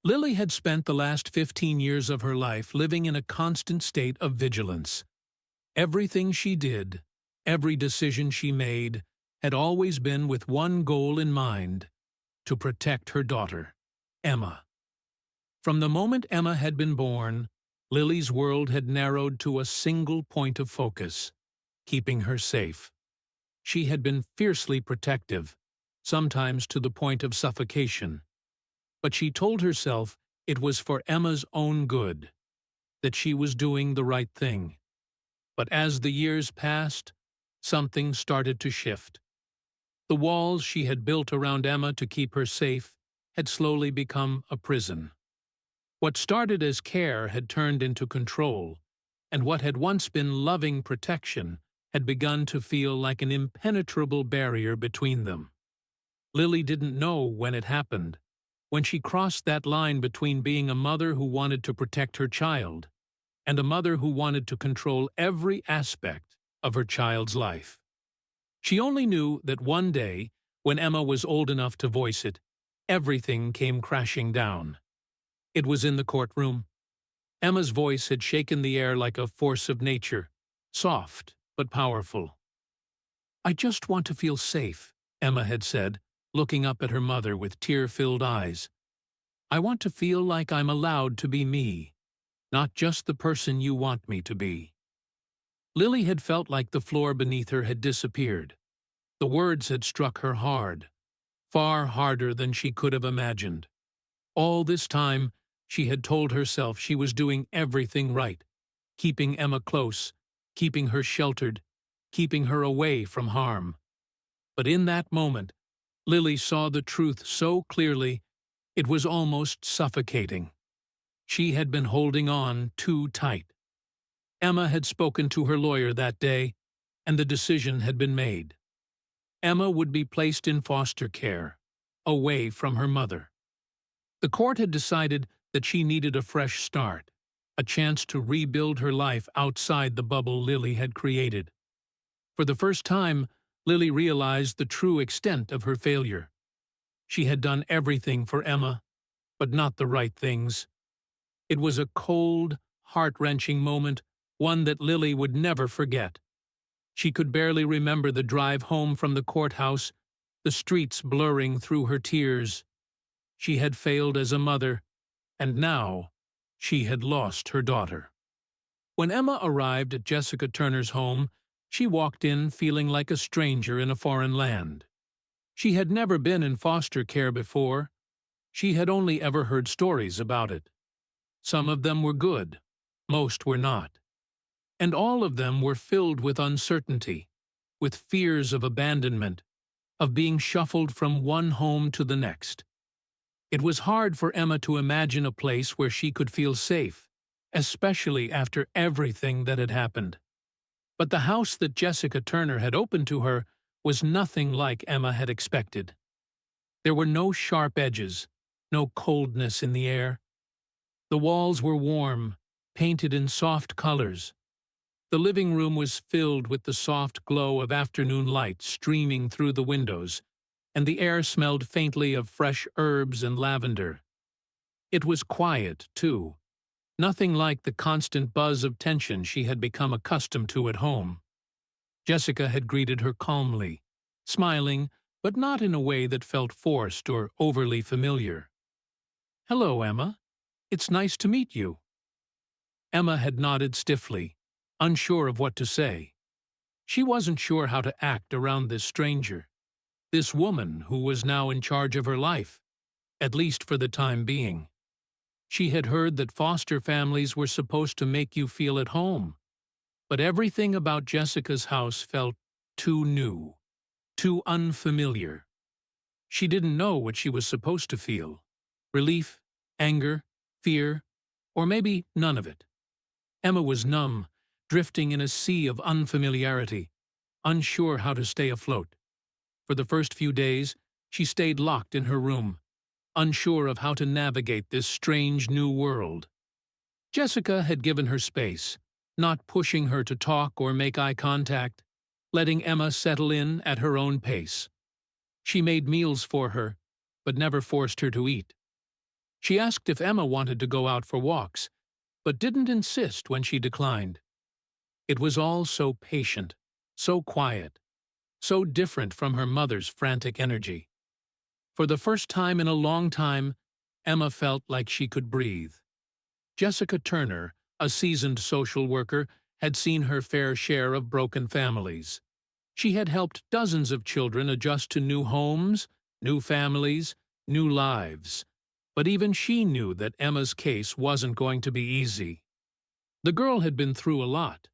Lily had spent the last 15 years of her life living in a constant state of vigilance. Everything she did, every decision she made, had always been with one goal in mind: to protect her daughter, Emma. From the moment Emma had been born, Lily's world had narrowed to a single point of focus: keeping her safe. She had been fiercely protective, sometimes to the point of suffocation. But she told herself it was for Emma's own good, that she was doing the right thing. But as the years passed, something started to shift. The walls she had built around Emma to keep her safe had slowly become a prison. What started as care had turned into control, and what had once been loving protection had begun to feel like an impenetrable barrier between them. Lily didn't know when it happened, when she crossed that line between being a mother who wanted to protect her child and a mother who wanted to control every aspect of her child's life. She only knew that one day, when Emma was old enough to voice it, everything came crashing down. It was in the courtroom. Emma's voice had shaken the air like a force of nature, soft but powerful. "I just want to feel safe," Emma had said, looking up at her mother with tear-filled eyes. "I want to feel like I'm allowed to be me, not just the person you want me to be." Lily had felt like the floor beneath her had disappeared. The words had struck her hard, far harder than she could have imagined. All this time, she had told herself she was doing everything right, keeping Emma close, keeping her sheltered, keeping her away from harm. But in that moment, Lily saw the truth so clearly it was almost suffocating. She had been holding on too tight. Emma had spoken to her lawyer that day, and the decision had been made. Emma would be placed in foster care, away from her mother. The court had decided that she needed a fresh start, a chance to rebuild her life outside the bubble Lily had created. For the first time, Lily realized the true extent of her failure. She had done everything for Emma, but not the right things. It was a cold, heart-wrenching moment, one that Lily would never forget. She could barely remember the drive home from the courthouse, the streets blurring through her tears. She had failed as a mother, and now she had lost her daughter. When Emma arrived at Jessica Turner's home, she walked in feeling like a stranger in a foreign land. She had never been in foster care before. She had only ever heard stories about it. Some of them were good, most were not. And all of them were filled with uncertainty, with fears of abandonment, of being shuffled from one home to the next. It was hard for Emma to imagine a place where she could feel safe, especially after everything that had happened. But the house that Jessica Turner had opened to her was nothing like Emma had expected. There were no sharp edges, no coldness in the air. The walls were warm, painted in soft colors. The living room was filled with the soft glow of afternoon light streaming through the windows, and the air smelled faintly of fresh herbs and lavender. It was quiet, too, nothing like the constant buzz of tension she had become accustomed to at home. Jessica had greeted her calmly, smiling, but not in a way that felt forced or overly familiar. "Hello, Emma. It's nice to meet you." Emma had nodded stiffly, unsure of what to say. She wasn't sure how to act around this stranger, this woman who was now in charge of her life, at least for the time being. She had heard that foster families were supposed to make you feel at home, but everything about Jessica's house felt too new, too unfamiliar. She didn't know what she was supposed to feel: relief, anger, fear, or maybe none of it. Emma was numb, drifting in a sea of unfamiliarity, unsure how to stay afloat. For the first few days, she stayed locked in her room, unsure of how to navigate this strange new world. Jessica had given her space, not pushing her to talk or make eye contact, letting Emma settle in at her own pace. She made meals for her, but never forced her to eat. She asked if Emma wanted to go out for walks, but didn't insist when she declined. It was all so patient, so quiet, so different from her mother's frantic energy. For the first time in a long time, Emma felt like she could breathe. Jessica Turner, a seasoned social worker, had seen her fair share of broken families. She had helped dozens of children adjust to new homes, new families, new lives. But even she knew that Emma's case wasn't going to be easy. The girl had been through a lot,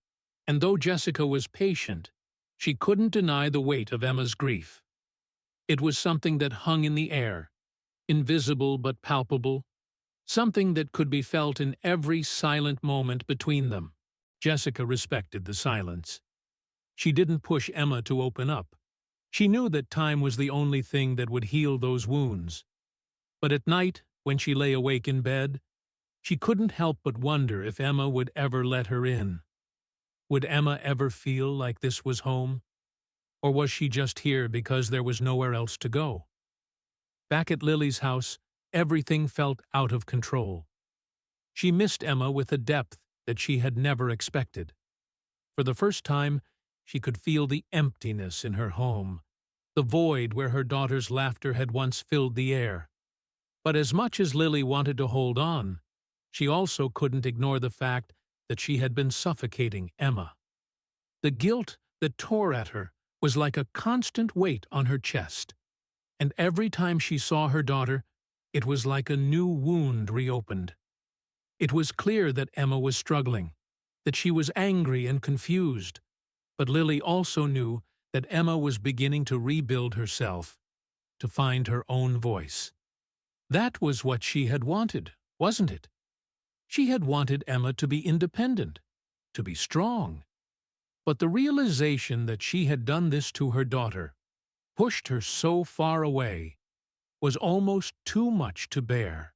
and though Jessica was patient, she couldn't deny the weight of Emma's grief. It was something that hung in the air, invisible but palpable, something that could be felt in every silent moment between them. Jessica respected the silence. She didn't push Emma to open up. She knew that time was the only thing that would heal those wounds. But at night, when she lay awake in bed, she couldn't help but wonder if Emma would ever let her in. Would Emma ever feel like this was home? Or was she just here because there was nowhere else to go? Back at Lily's house, everything felt out of control. She missed Emma with a depth that she had never expected. For the first time, she could feel the emptiness in her home, the void where her daughter's laughter had once filled the air. But as much as Lily wanted to hold on, she also couldn't ignore the fact that she had been suffocating Emma. The guilt that tore at her was like a constant weight on her chest, and every time she saw her daughter, it was like a new wound reopened. It was clear that Emma was struggling, that she was angry and confused, but Lily also knew that Emma was beginning to rebuild herself, to find her own voice. That was what she had wanted, wasn't it? She had wanted Emma to be independent, to be strong. But the realization that she had done this to her daughter, pushed her so far away, was almost too much to bear.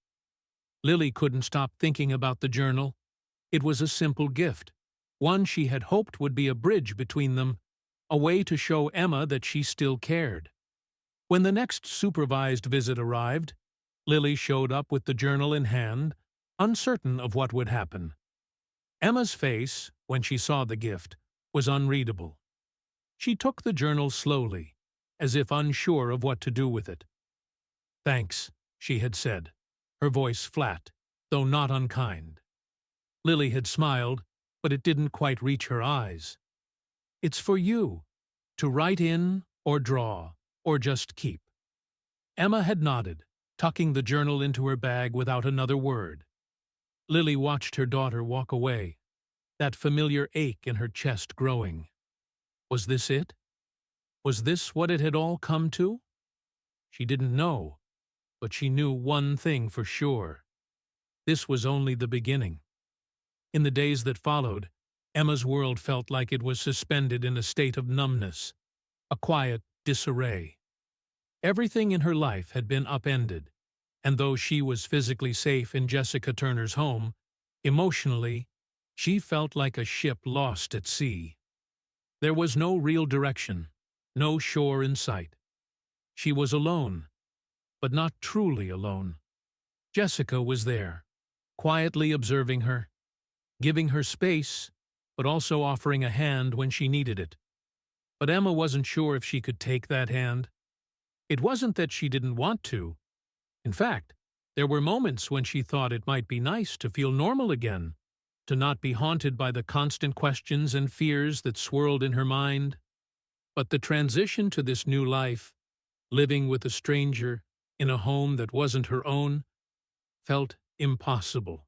Lily couldn't stop thinking about the journal. It was a simple gift, one she had hoped would be a bridge between them, a way to show Emma that she still cared. When the next supervised visit arrived, Lily showed up with the journal in hand, uncertain of what would happen. Emma's face, when she saw the gift, was unreadable. She took the journal slowly, as if unsure of what to do with it. "Thanks," she had said, her voice flat, though not unkind. Lily had smiled, but it didn't quite reach her eyes. "It's for you, to write in, or draw, or just keep." Emma had nodded, tucking the journal into her bag without another word. Lily watched her daughter walk away, that familiar ache in her chest growing. Was this it? Was this what it had all come to? She didn't know, but she knew one thing for sure. This was only the beginning. In the days that followed, Emma's world felt like it was suspended in a state of numbness, a quiet disarray. Everything in her life had been upended, and though she was physically safe in Jessica Turner's home, emotionally, she felt like a ship lost at sea. There was no real direction, no shore in sight. She was alone, but not truly alone. Jessica was there, quietly observing her, giving her space, but also offering a hand when she needed it. But Emma wasn't sure if she could take that hand. It wasn't that she didn't want to. In fact, there were moments when she thought it might be nice to feel normal again, to not be haunted by the constant questions and fears that swirled in her mind. But the transition to this new life, living with a stranger in a home that wasn't her own, felt impossible.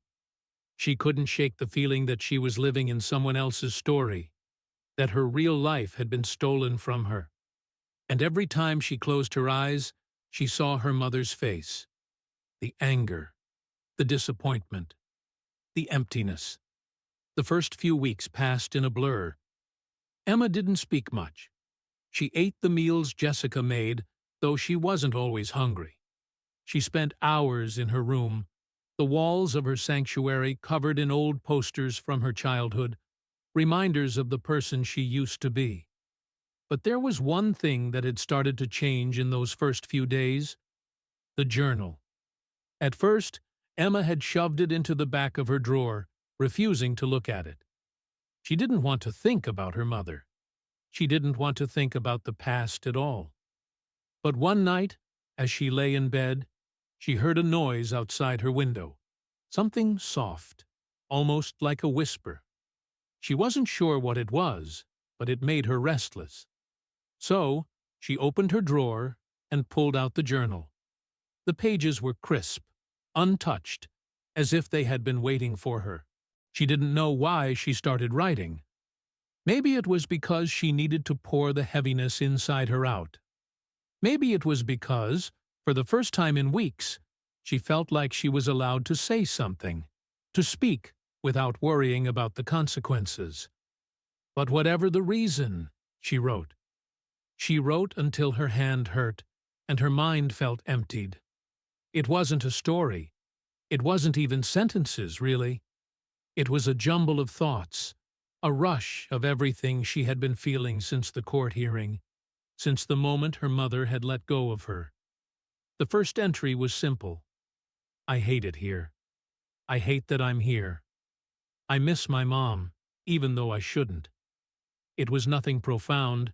She couldn't shake the feeling that she was living in someone else's story, that her real life had been stolen from her. And every time she closed her eyes, she saw her mother's face. The anger, the disappointment, the emptiness. The first few weeks passed in a blur. Emma didn't speak much. She ate the meals Jessica made, though she wasn't always hungry. She spent hours in her room, the walls of her sanctuary covered in old posters from her childhood, reminders of the person she used to be. But there was one thing that had started to change in those first few days: the journal. At first, Emma had shoved it into the back of her drawer, refusing to look at it. She didn't want to think about her mother. She didn't want to think about the past at all. But one night, as she lay in bed, she heard a noise outside her window. Something soft, almost like a whisper. She wasn't sure what it was, but it made her restless. So, she opened her drawer and pulled out the journal. The pages were crisp, untouched, as if they had been waiting for her. She didn't know why she started writing. Maybe it was because she needed to pour the heaviness inside her out. Maybe it was because, for the first time in weeks, she felt like she was allowed to say something, to speak without worrying about the consequences. But whatever the reason, she wrote. She wrote until her hand hurt and her mind felt emptied. It wasn't a story. It wasn't even sentences, really. It was a jumble of thoughts, a rush of everything she had been feeling since the court hearing, since the moment her mother had let go of her. The first entry was simple. I hate it here. I hate that I'm here. I miss my mom, even though I shouldn't. It was nothing profound,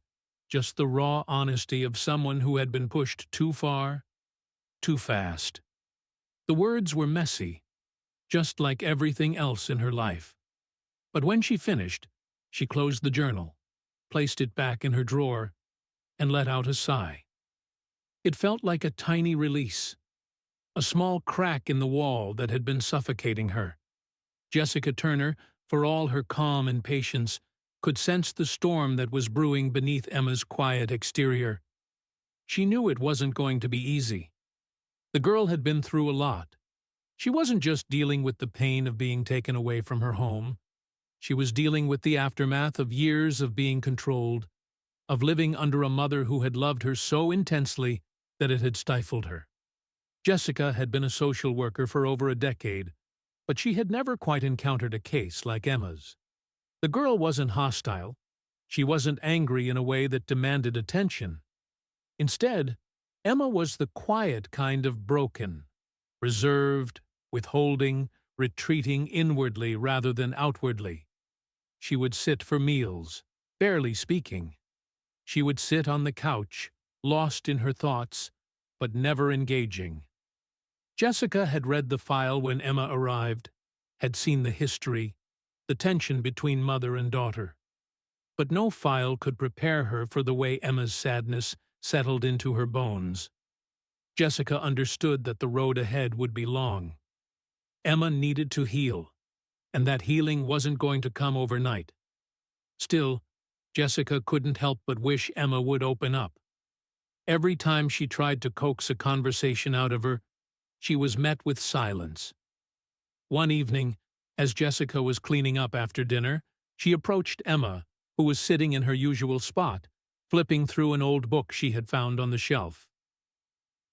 just the raw honesty of someone who had been pushed too far, too fast. The words were messy, just like everything else in her life. But when she finished, she closed the journal, placed it back in her drawer, and let out a sigh. It felt like a tiny release, a small crack in the wall that had been suffocating her. Jessica Turner, for all her calm and patience, could sense the storm that was brewing beneath Emma's quiet exterior. She knew it wasn't going to be easy. The girl had been through a lot. She wasn't just dealing with the pain of being taken away from her home. She was dealing with the aftermath of years of being controlled, of living under a mother who had loved her so intensely that it had stifled her. Jessica had been a social worker for over a decade, but she had never quite encountered a case like Emma's. The girl wasn't hostile. She wasn't angry in a way that demanded attention. Instead, Emma was the quiet kind of broken, reserved, withholding, retreating inwardly rather than outwardly. She would sit for meals, barely speaking. She would sit on the couch, lost in her thoughts, but never engaging. Jessica had read the file when Emma arrived, had seen the history, the tension between mother and daughter. But no file could prepare her for the way Emma's sadness settled into her bones. Jessica understood that the road ahead would be long. Emma needed to heal, and that healing wasn't going to come overnight. Still, Jessica couldn't help but wish Emma would open up. Every time she tried to coax a conversation out of her, she was met with silence. One evening, as Jessica was cleaning up after dinner, she approached Emma, who was sitting in her usual spot, flipping through an old book she had found on the shelf.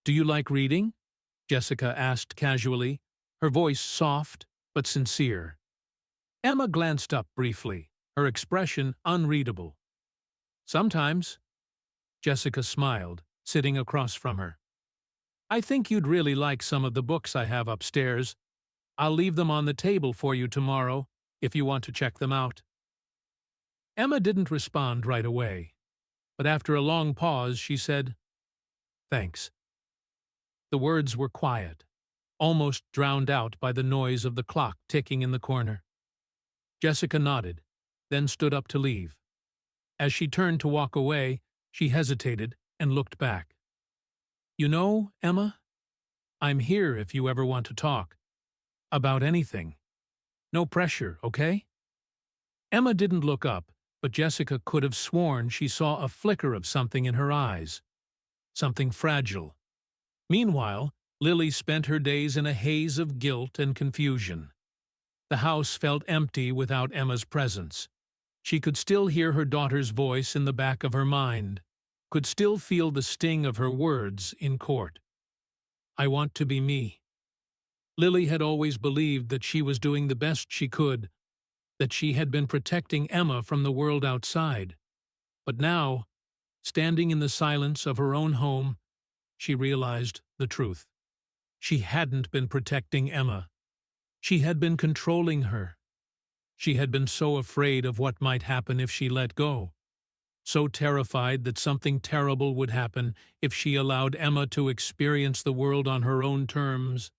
"Do you like reading?" Jessica asked casually, her voice soft but sincere. Emma glanced up briefly, her expression unreadable. "Sometimes." Jessica smiled, sitting across from her. "I think you'd really like some of the books I have upstairs. I'll leave them on the table for you tomorrow, if you want to check them out." Emma didn't respond right away, but after a long pause she said, "Thanks." The words were quiet, almost drowned out by the noise of the clock ticking in the corner. Jessica nodded, then stood up to leave. As she turned to walk away, she hesitated and looked back. "You know, Emma, I'm here if you ever want to talk. About anything. No pressure, okay?" Emma didn't look up, but Jessica could have sworn she saw a flicker of something in her eyes. Something fragile. Meanwhile, Lily spent her days in a haze of guilt and confusion. The house felt empty without Emma's presence. She could still hear her daughter's voice in the back of her mind, could still feel the sting of her words in court. "I want to be me." Lily had always believed that she was doing the best she could, that she had been protecting Emma from the world outside. But now, standing in the silence of her own home, she realized the truth. She hadn't been protecting Emma. She had been controlling her. She had been so afraid of what might happen if she let go, so terrified that something terrible would happen if she allowed Emma to experience the world on her own terms,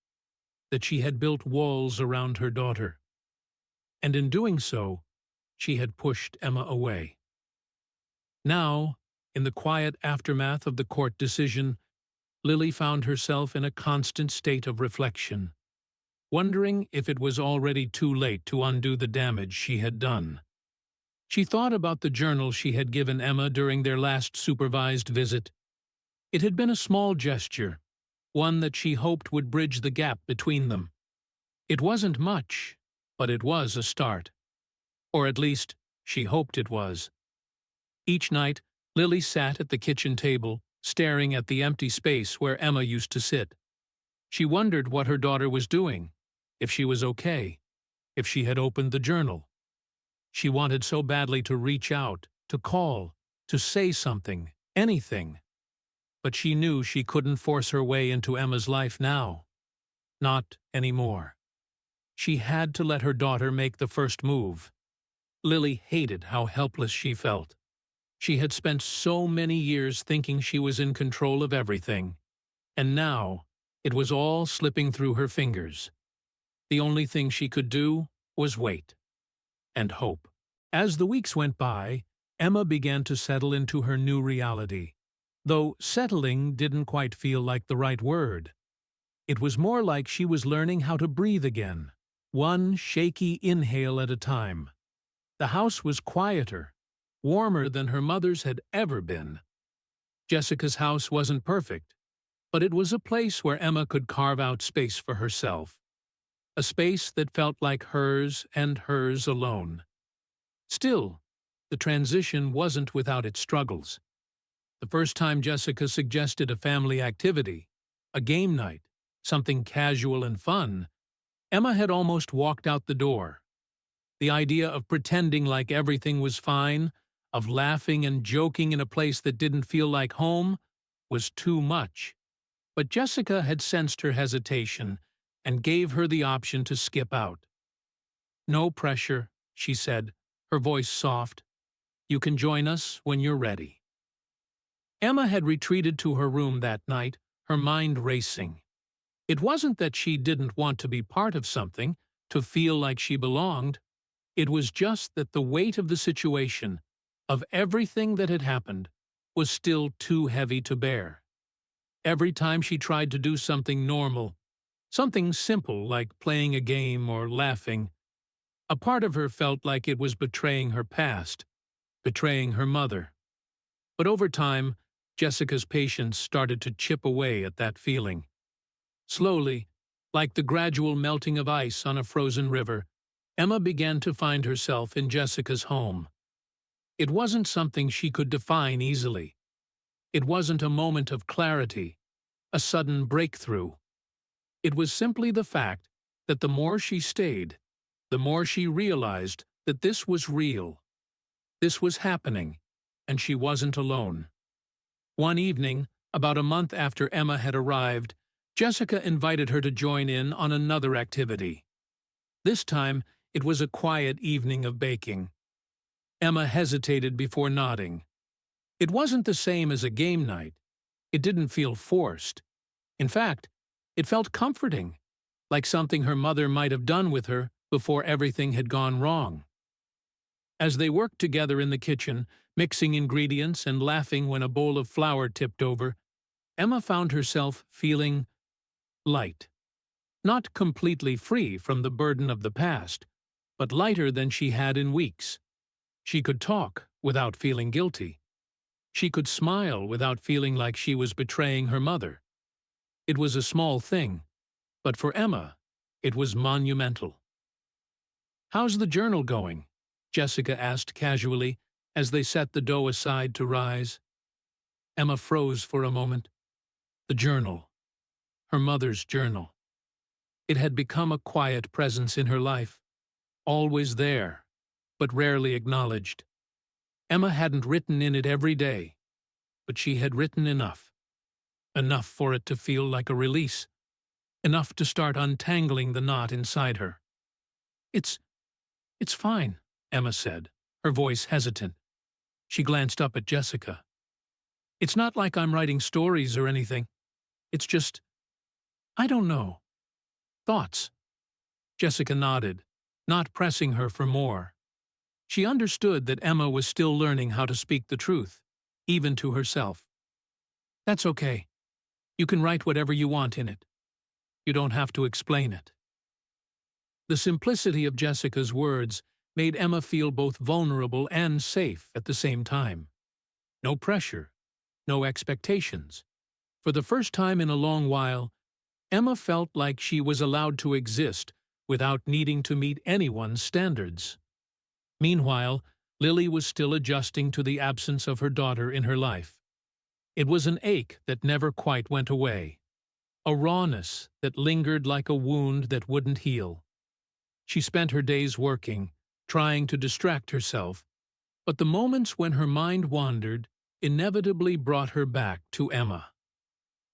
that she had built walls around her daughter. And in doing so, she had pushed Emma away. Now, in the quiet aftermath of the court decision, Lily found herself in a constant state of reflection, wondering if it was already too late to undo the damage she had done. She thought about the journal she had given Emma during their last supervised visit. It had been a small gesture, one that she hoped would bridge the gap between them. It wasn't much, but it was a start. Or at least, she hoped it was. Each night, Lily sat at the kitchen table, staring at the empty space where Emma used to sit. She wondered what her daughter was doing, if she was okay, if she had opened the journal. She wanted so badly to reach out, to call, to say something, anything. But she knew she couldn't force her way into Emma's life now. Not anymore. She had to let her daughter make the first move. Lily hated how helpless she felt. She had spent so many years thinking she was in control of everything, and now it was all slipping through her fingers. The only thing she could do was wait and hope. As the weeks went by, Emma began to settle into her new reality, though settling didn't quite feel like the right word. It was more like she was learning how to breathe again, one shaky inhale at a time. The house was quieter, warmer than her mother's had ever been. Jessica's house wasn't perfect, but it was a place where Emma could carve out space for herself. A space that felt like hers and hers alone. Still, the transition wasn't without its struggles. The first time Jessica suggested a family activity, a game night, something casual and fun, Emma had almost walked out the door. The idea of pretending like everything was fine, of laughing and joking in a place that didn't feel like home, was too much. But Jessica had sensed her hesitation and gave her the option to skip out. "No pressure," she said, her voice soft. "You can join us when you're ready." Emma had retreated to her room that night, her mind racing. It wasn't that she didn't want to be part of something, to feel like she belonged. It was just that the weight of the situation, of everything that had happened, was still too heavy to bear. Every time she tried to do something normal, something simple like playing a game or laughing, a part of her felt like it was betraying her past, betraying her mother. But over time, Jessica's patience started to chip away at that feeling. Slowly, like the gradual melting of ice on a frozen river, Emma began to find herself in Jessica's home. It wasn't something she could define easily. It wasn't a moment of clarity, a sudden breakthrough. It was simply the fact that the more she stayed, the more she realized that this was real. This was happening, and she wasn't alone. One evening, about a month after Emma had arrived, Jessica invited her to join in on another activity. This time, it was a quiet evening of baking. Emma hesitated before nodding. It wasn't the same as a game night. It didn't feel forced. In fact, it felt comforting, like something her mother might have done with her before everything had gone wrong. As they worked together in the kitchen, mixing ingredients and laughing when a bowl of flour tipped over, Emma found herself feeling light. Not completely free from the burden of the past, but lighter than she had in weeks. She could talk without feeling guilty. She could smile without feeling like she was betraying her mother. It was a small thing, but for Emma, it was monumental. "How's the journal going?" Jessica asked casually as they set the dough aside to rise. Emma froze for a moment. The journal. Her mother's journal. It had become a quiet presence in her life, always there, but rarely acknowledged. Emma hadn't written in it every day, but she had written enough. Enough for it to feel like a release. enough to start untangling the knot inside her. It's it's fine, Emma said, her voice hesitant. She glanced up at Jessica. It's not like I'm writing stories or anything. It's just, I don't know. Thoughts. Jessica nodded, not pressing her for more. She understood that Emma was still learning how to speak the truth, even to herself. That's okay. You can write whatever you want in it. You don't have to explain it. The simplicity of Jessica's words made Emma feel both vulnerable and safe at the same time. No pressure, no expectations. For the first time in a long while, Emma felt like she was allowed to exist without needing to meet anyone's standards. Meanwhile, Lily was still adjusting to the absence of her daughter in her life. It was an ache that never quite went away, a rawness that lingered like a wound that wouldn't heal. She spent her days working, trying to distract herself, but the moments when her mind wandered inevitably brought her back to Emma.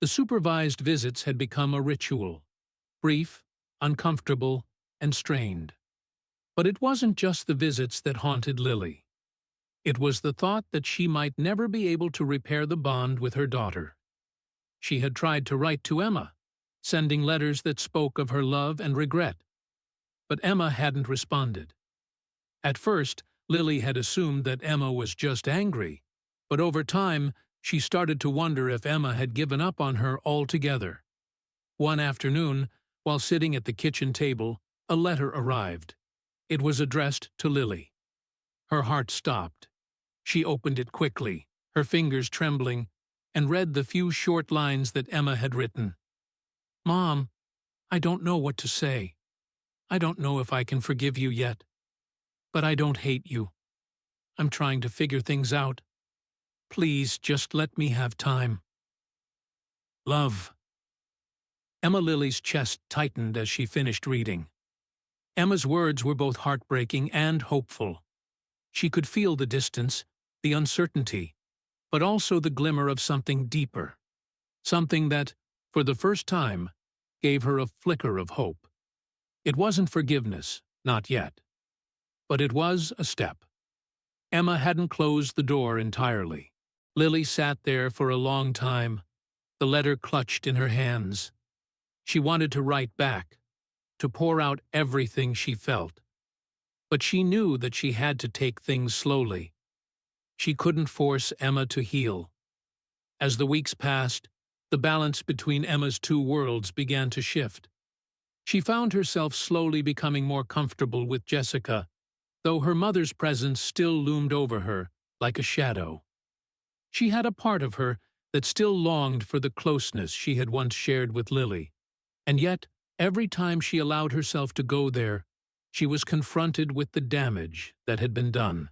The supervised visits had become a ritual, brief, uncomfortable, and strained. But it wasn't just the visits that haunted Lily. It was the thought that she might never be able to repair the bond with her daughter. She had tried to write to Emma, sending letters that spoke of her love and regret. But Emma hadn't responded. At first, Lily had assumed that Emma was just angry, but over time, she started to wonder if Emma had given up on her altogether. One afternoon, while sitting at the kitchen table, a letter arrived. It was addressed to Lily. Her heart stopped. She opened it quickly, her fingers trembling, and read the few short lines that Emma had written. "Mom, I don't know what to say. I don't know if I can forgive you yet. But I don't hate you. I'm trying to figure things out. Please just let me have time. Love." Emma Lily's chest tightened as she finished reading. Emma's words were both heartbreaking and hopeful. She could feel the distance, the uncertainty, but also the glimmer of something deeper, something that, for the first time, gave her a flicker of hope. It wasn't forgiveness, not yet. But it was a step. Emma hadn't closed the door entirely. Lily sat there for a long time, the letter clutched in her hands. She wanted to write back, to pour out everything she felt. But she knew that she had to take things slowly. She couldn't force Emma to heal. As the weeks passed, the balance between Emma's two worlds began to shift. She found herself slowly becoming more comfortable with Jessica, though her mother's presence still loomed over her like a shadow. She had a part of her that still longed for the closeness she had once shared with Lily, and yet, every time she allowed herself to go there, she was confronted with the damage that had been done.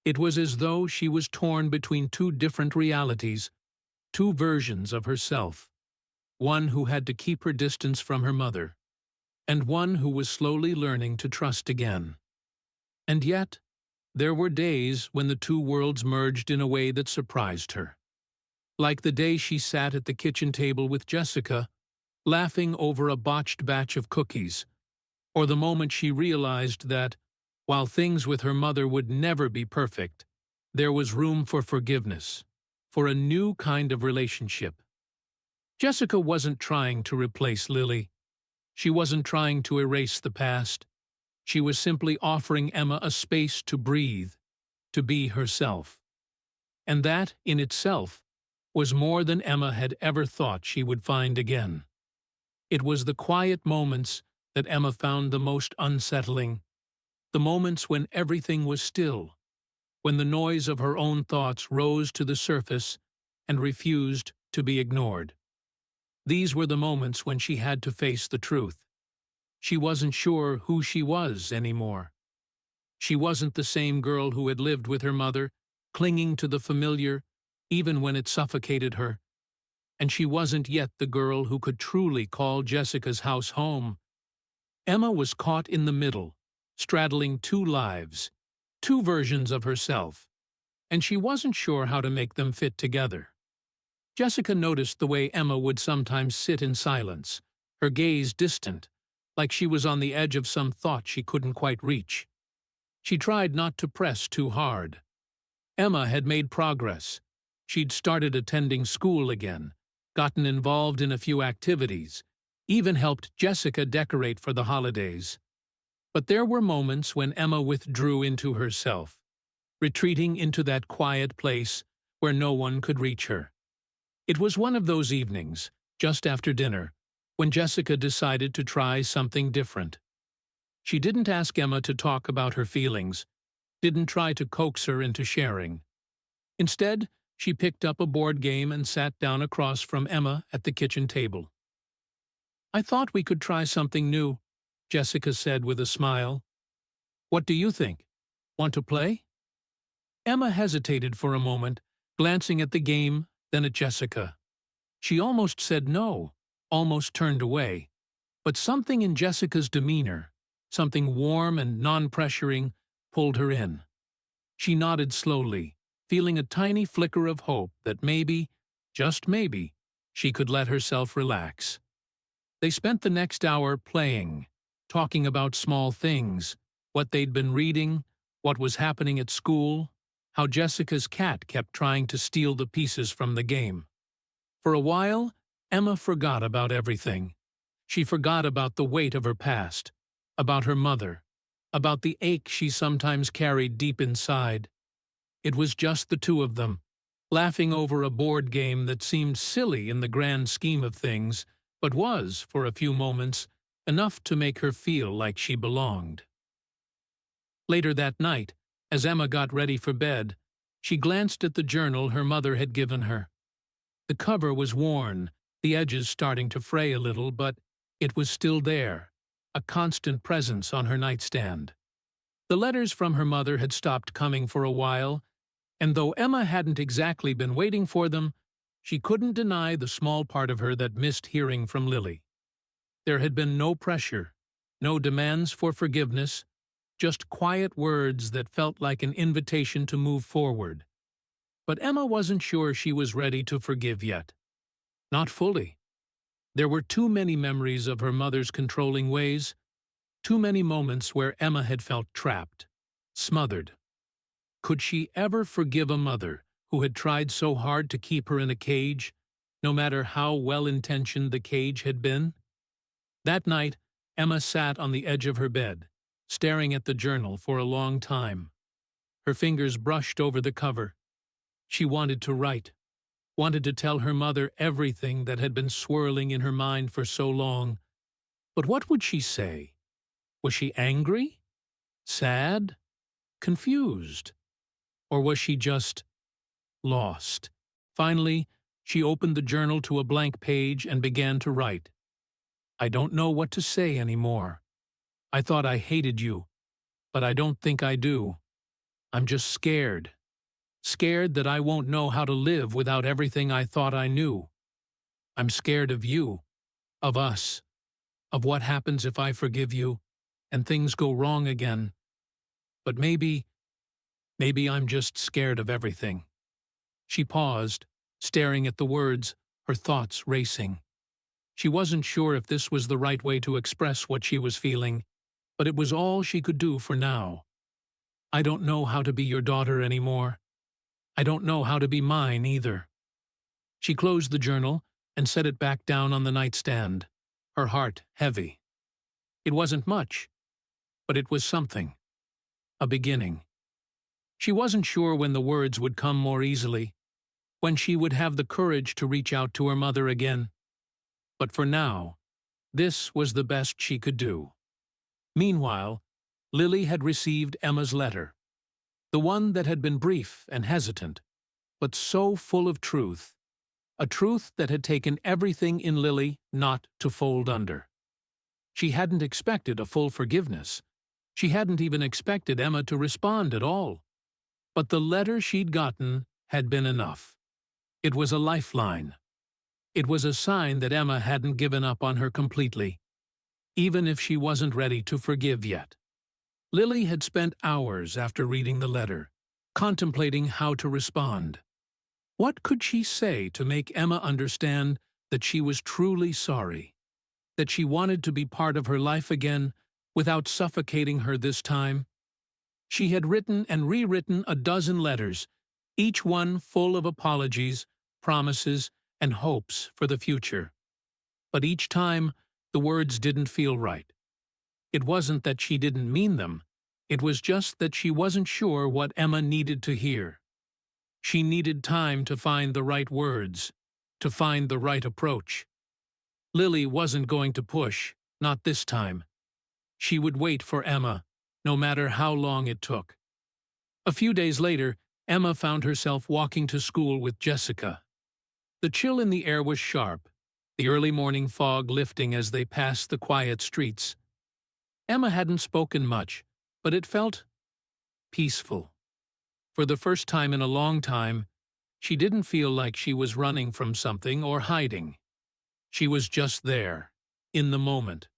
It was as though she was torn between two different realities, two versions of herself, one who had to keep her distance from her mother, and one who was slowly learning to trust again. And yet, there were days when the two worlds merged in a way that surprised her. Like the day she sat at the kitchen table with Jessica, laughing over a botched batch of cookies, or the moment she realized that, while things with her mother would never be perfect, there was room for forgiveness, for a new kind of relationship. Jessica wasn't trying to replace Lily. She wasn't trying to erase the past. She was simply offering Emma a space to breathe, to be herself. And that, in itself, was more than Emma had ever thought she would find again. It was the quiet moments that Emma found the most unsettling, the moments when everything was still, when the noise of her own thoughts rose to the surface and refused to be ignored. These were the moments when she had to face the truth. She wasn't sure who she was anymore. She wasn't the same girl who had lived with her mother, clinging to the familiar, even when it suffocated her. And she wasn't yet the girl who could truly call Jessica's house home. Emma was caught in the middle, straddling two lives, two versions of herself, and she wasn't sure how to make them fit together. Jessica noticed the way Emma would sometimes sit in silence, her gaze distant, like she was on the edge of some thought she couldn't quite reach. She tried not to press too hard. Emma had made progress. She'd started attending school again, gotten involved in a few activities, even helped Jessica decorate for the holidays. But there were moments when Emma withdrew into herself, retreating into that quiet place where no one could reach her. It was one of those evenings, just after dinner, when Jessica decided to try something different. She didn't ask Emma to talk about her feelings, didn't try to coax her into sharing. Instead, she picked up a board game and sat down across from Emma at the kitchen table. "I thought we could try something new," Jessica said with a smile. "What do you think? Want to play?" Emma hesitated for a moment, glancing at the game, then at Jessica. She almost said no, almost turned away. But something in Jessica's demeanor, something warm and non-pressuring, pulled her in. She nodded slowly, feeling a tiny flicker of hope that maybe, just maybe, she could let herself relax. They spent the next hour playing, talking about small things, what they'd been reading, what was happening at school, how Jessica's cat kept trying to steal the pieces from the game. For a while, Emma forgot about everything. She forgot about the weight of her past, about her mother, about the ache she sometimes carried deep inside. It was just the two of them, laughing over a board game that seemed silly in the grand scheme of things, but was, for a few moments, enough to make her feel like she belonged. Later that night, as Emma got ready for bed, she glanced at the journal her mother had given her. The cover was worn, the edges starting to fray a little, but it was still there, a constant presence on her nightstand. The letters from her mother had stopped coming for a while, and though Emma hadn't exactly been waiting for them, she couldn't deny the small part of her that missed hearing from Lily. There had been no pressure, no demands for forgiveness, just quiet words that felt like an invitation to move forward. But Emma wasn't sure she was ready to forgive yet. Not fully. There were too many memories of her mother's controlling ways, too many moments where Emma had felt trapped, smothered. Could she ever forgive a mother who had tried so hard to keep her in a cage, no matter how well-intentioned the cage had been? That night, Emma sat on the edge of her bed, staring at the journal for a long time. Her fingers brushed over the cover. She wanted to write, wanted to tell her mother everything that had been swirling in her mind for so long. But what would she say? Was she angry? Sad? Confused? Or was she just lost? Finally, she opened the journal to a blank page and began to write. "I don't know what to say anymore. I thought I hated you, but I don't think I do. I'm just scared. Scared that I won't know how to live without everything I thought I knew. I'm scared of you, of us, of what happens if I forgive you and things go wrong again. But maybe I'm just scared of everything." She paused, staring at the words, her thoughts racing. She wasn't sure if this was the right way to express what she was feeling, but it was all she could do for now. "I don't know how to be your daughter anymore. I don't know how to be mine either." She closed the journal and set it back down on the nightstand, her heart heavy. It wasn't much, but it was something. A beginning. She wasn't sure when the words would come more easily, when she would have the courage to reach out to her mother again. But for now, this was the best she could do. Meanwhile, Lily had received Emma's letter, the one that had been brief and hesitant, but so full of truth, a truth that had taken everything in Lily not to fold under. She hadn't expected a full forgiveness. She hadn't even expected Emma to respond at all. But the letter she'd gotten had been enough. It was a lifeline. It was a sign that Emma hadn't given up on her completely, even if she wasn't ready to forgive yet. Lily had spent hours after reading the letter, contemplating how to respond. What could she say to make Emma understand that she was truly sorry? that she wanted to be part of her life again without suffocating her this time. She had written and rewritten a dozen letters, each one full of apologies, promises, and hopes for the future. But each time, the words didn't feel right. It wasn't that she didn't mean them. It was just that she wasn't sure what Emma needed to hear. She needed time to find the right words, to find the right approach. Lily wasn't going to push, not this time. She would wait for Emma, no matter how long it took. A few days later, Emma found herself walking to school with Jessica. The chill in the air was sharp, the early morning fog lifting as they passed the quiet streets. Emma hadn't spoken much, but it felt peaceful. For the first time in a long time, she didn't feel like she was running from something or hiding. She was just there, in the moment,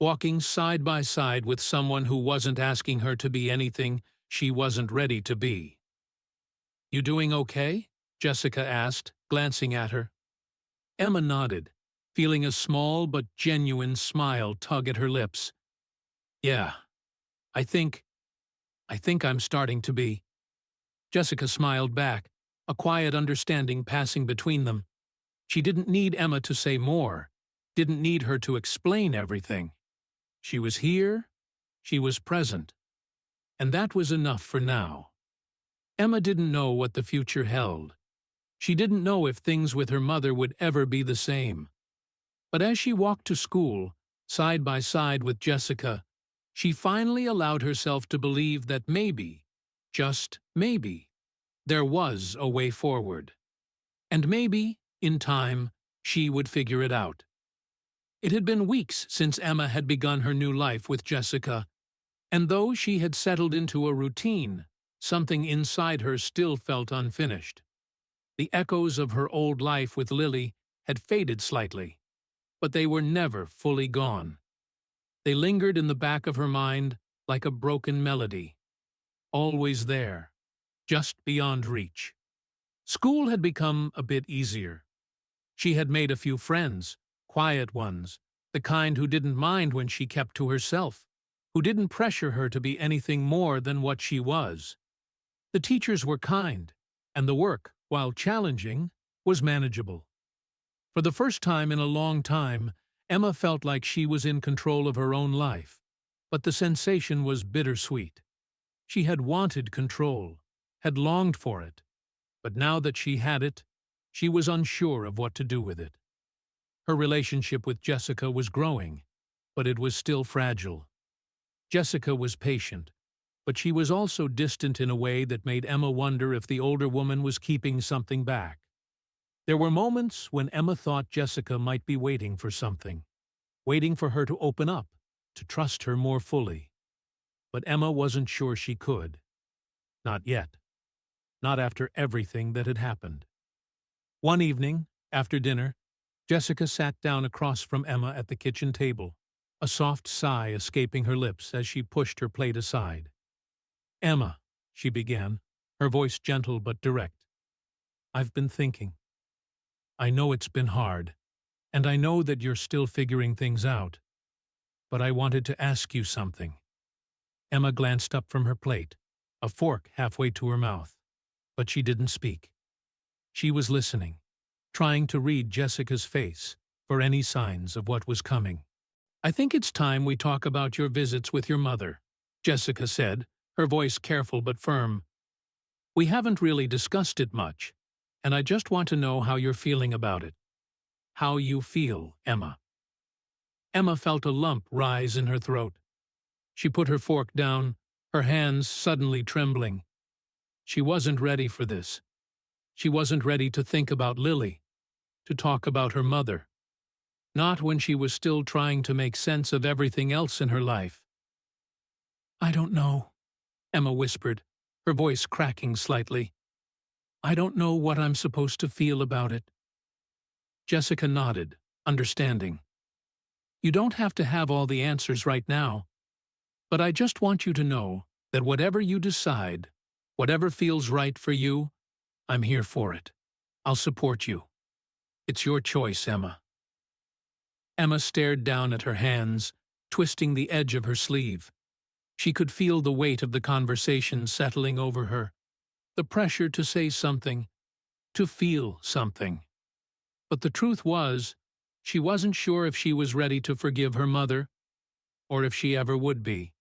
walking side by side with someone who wasn't asking her to be anything she wasn't ready to be. "You doing okay?" Jessica asked, glancing at her. Emma nodded, feeling a small but genuine smile tug at her lips. "Yeah, I think I'm starting to be." Jessica smiled back, a quiet understanding passing between them. She didn't need Emma to say more, didn't need her to explain everything. She was here, she was present, and that was enough for now. Emma didn't know what the future held. She didn't know if things with her mother would ever be the same. But as she walked to school, side by side with Jessica, she finally allowed herself to believe that maybe, just maybe, there was a way forward. And maybe, in time, she would figure it out. It had been weeks since Emma had begun her new life with Jessica, and though she had settled into a routine, something inside her still felt unfinished. The echoes of her old life with Lily had faded slightly, but they were never fully gone. They lingered in the back of her mind like a broken melody, always there, just beyond reach. School had become a bit easier. She had made a few friends, quiet ones, the kind who didn't mind when she kept to herself, who didn't pressure her to be anything more than what she was. The teachers were kind, and the work, while challenging, was manageable. For the first time in a long time, Emma felt like she was in control of her own life, but the sensation was bittersweet. She had wanted control, had longed for it, but now that she had it, she was unsure of what to do with it. Her relationship with Jessica was growing, but it was still fragile. Jessica was patient, but she was also distant in a way that made Emma wonder if the older woman was keeping something back. There were moments when Emma thought Jessica might be waiting for something, waiting for her to open up, to trust her more fully. But Emma wasn't sure she could. Not yet. Not after everything that had happened. One evening, after dinner, Jessica sat down across from Emma at the kitchen table, a soft sigh escaping her lips as she pushed her plate aside. "Emma," she began, her voice gentle but direct, "I've been thinking. I know it's been hard, and I know that you're still figuring things out, but I wanted to ask you something." Emma glanced up from her plate, a fork halfway to her mouth, but she didn't speak. She was listening, trying to read Jessica's face for any signs of what was coming. "I think it's time we talk about your visits with your mother," Jessica said, her voice careful but firm. "We haven't really discussed it much, and I just want to know how you're feeling about it. How you feel, Emma." Emma felt a lump rise in her throat. She put her fork down, her hands suddenly trembling. She wasn't ready for this. She wasn't ready to think about Lily, to talk about her mother. Not when she was still trying to make sense of everything else in her life. "I don't know," Emma whispered, her voice cracking slightly. "I don't know what I'm supposed to feel about it." Jessica nodded, understanding. "You don't have to have all the answers right now, but I just want you to know that whatever you decide, whatever feels right for you, I'm here for it. I'll support you. It's your choice, Emma." Emma stared down at her hands, twisting the edge of her sleeve. She could feel the weight of the conversation settling over her, the pressure to say something, to feel something. But the truth was, she wasn't sure if she was ready to forgive her mother, or if she ever would be.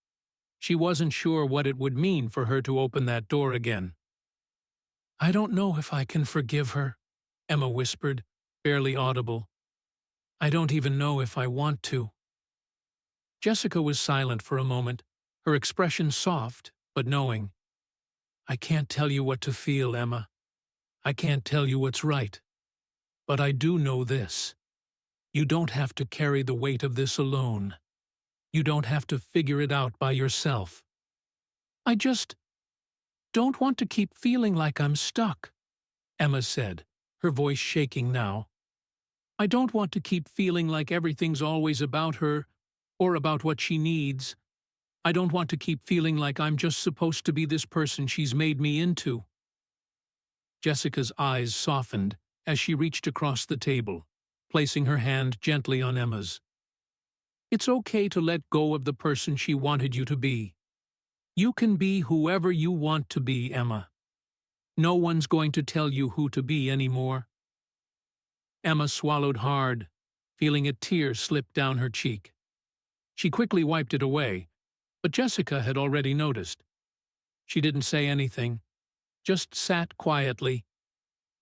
She wasn't sure what it would mean for her to open that door again. "I don't know if I can forgive her," Emma whispered, barely audible. "I don't even know if I want to." Jessica was silent for a moment, her expression soft but knowing. "I can't tell you what to feel, Emma. I can't tell you what's right. But I do know this. You don't have to carry the weight of this alone. You don't have to figure it out by yourself. I just don't want to keep feeling like I'm stuck," Emma said, her voice shaking now. "I don't want to keep feeling like everything's always about her or about what she needs. I don't want to keep feeling like I'm just supposed to be this person she's made me into." Jessica's eyes softened as she reached across the table, placing her hand gently on Emma's. "It's okay to let go of the person she wanted you to be. You can be whoever you want to be, Emma. No one's going to tell you who to be anymore." Emma swallowed hard, feeling a tear slip down her cheek. She quickly wiped it away, but Jessica had already noticed. She didn't say anything, just sat quietly,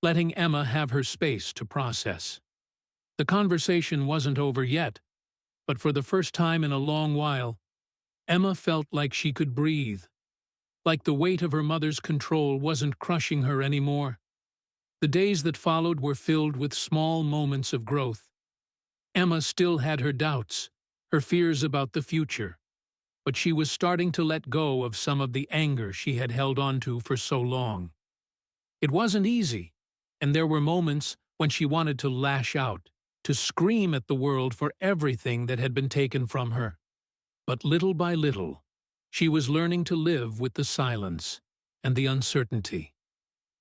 letting Emma have her space to process. The conversation wasn't over yet, but for the first time in a long while, Emma felt like she could breathe, like the weight of her mother's control wasn't crushing her anymore. The days that followed were filled with small moments of growth. Emma still had her doubts, her fears about the future, but she was starting to let go of some of the anger she had held on to for so long. It wasn't easy, and there were moments when she wanted to lash out, to scream at the world for everything that had been taken from her. But little by little, she was learning to live with the silence and the uncertainty.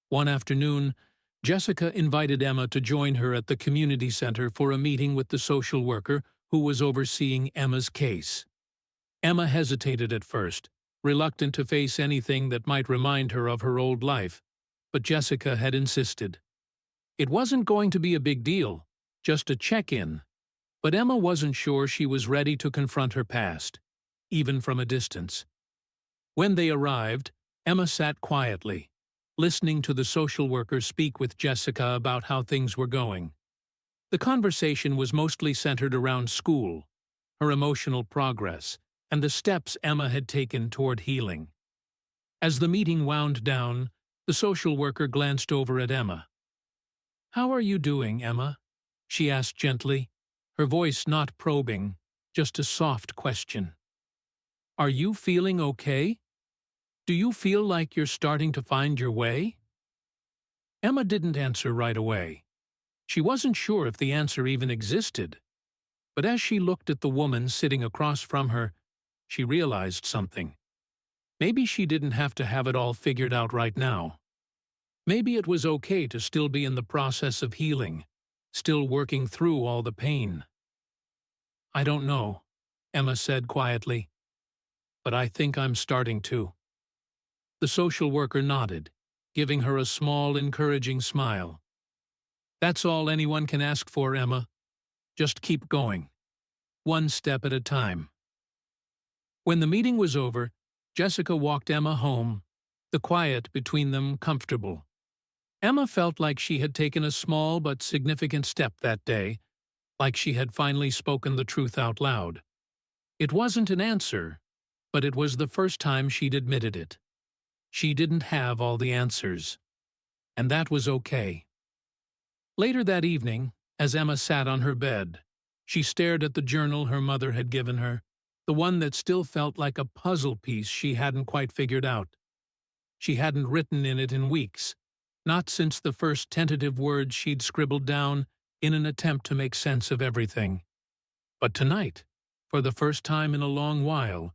One afternoon, Jessica invited Emma to join her at the community center for a meeting with the social worker who was overseeing Emma's case. Emma hesitated at first, reluctant to face anything that might remind her of her old life, but Jessica had insisted. It wasn't going to be a big deal, just a check-in, but Emma wasn't sure she was ready to confront her past, even from a distance. When they arrived, Emma sat quietly, listening to the social worker speak with Jessica about how things were going. The conversation was mostly centered around school, her emotional progress, and the steps Emma had taken toward healing. As the meeting wound down, the social worker glanced over at Emma. "How are you doing, Emma?" she asked gently, her voice not probing, just a soft question. "Are you feeling okay? Do you feel like you're starting to find your way?" Emma didn't answer right away. She wasn't sure if the answer even existed. But as she looked at the woman sitting across from her, she realized something. Maybe she didn't have to have it all figured out right now. Maybe it was okay to still be in the process of healing, still working through all the pain. "I don't know," Emma said quietly, "but I think I'm starting to." The social worker nodded, giving her a small, encouraging smile. "That's all anyone can ask for, Emma. Just keep going, one step at a time." When the meeting was over, Jessica walked Emma home, the quiet between them comfortable. Emma felt like she had taken a small but significant step that day, like she had finally spoken the truth out loud. It wasn't an answer, but it was the first time she'd admitted it. She didn't have all the answers, and that was okay. Later that evening, as Emma sat on her bed, she stared at the journal her mother had given her, the one that still felt like a puzzle piece she hadn't quite figured out. She hadn't written in it in weeks, not since the first tentative words she'd scribbled down in an attempt to make sense of everything. But tonight, for the first time in a long while,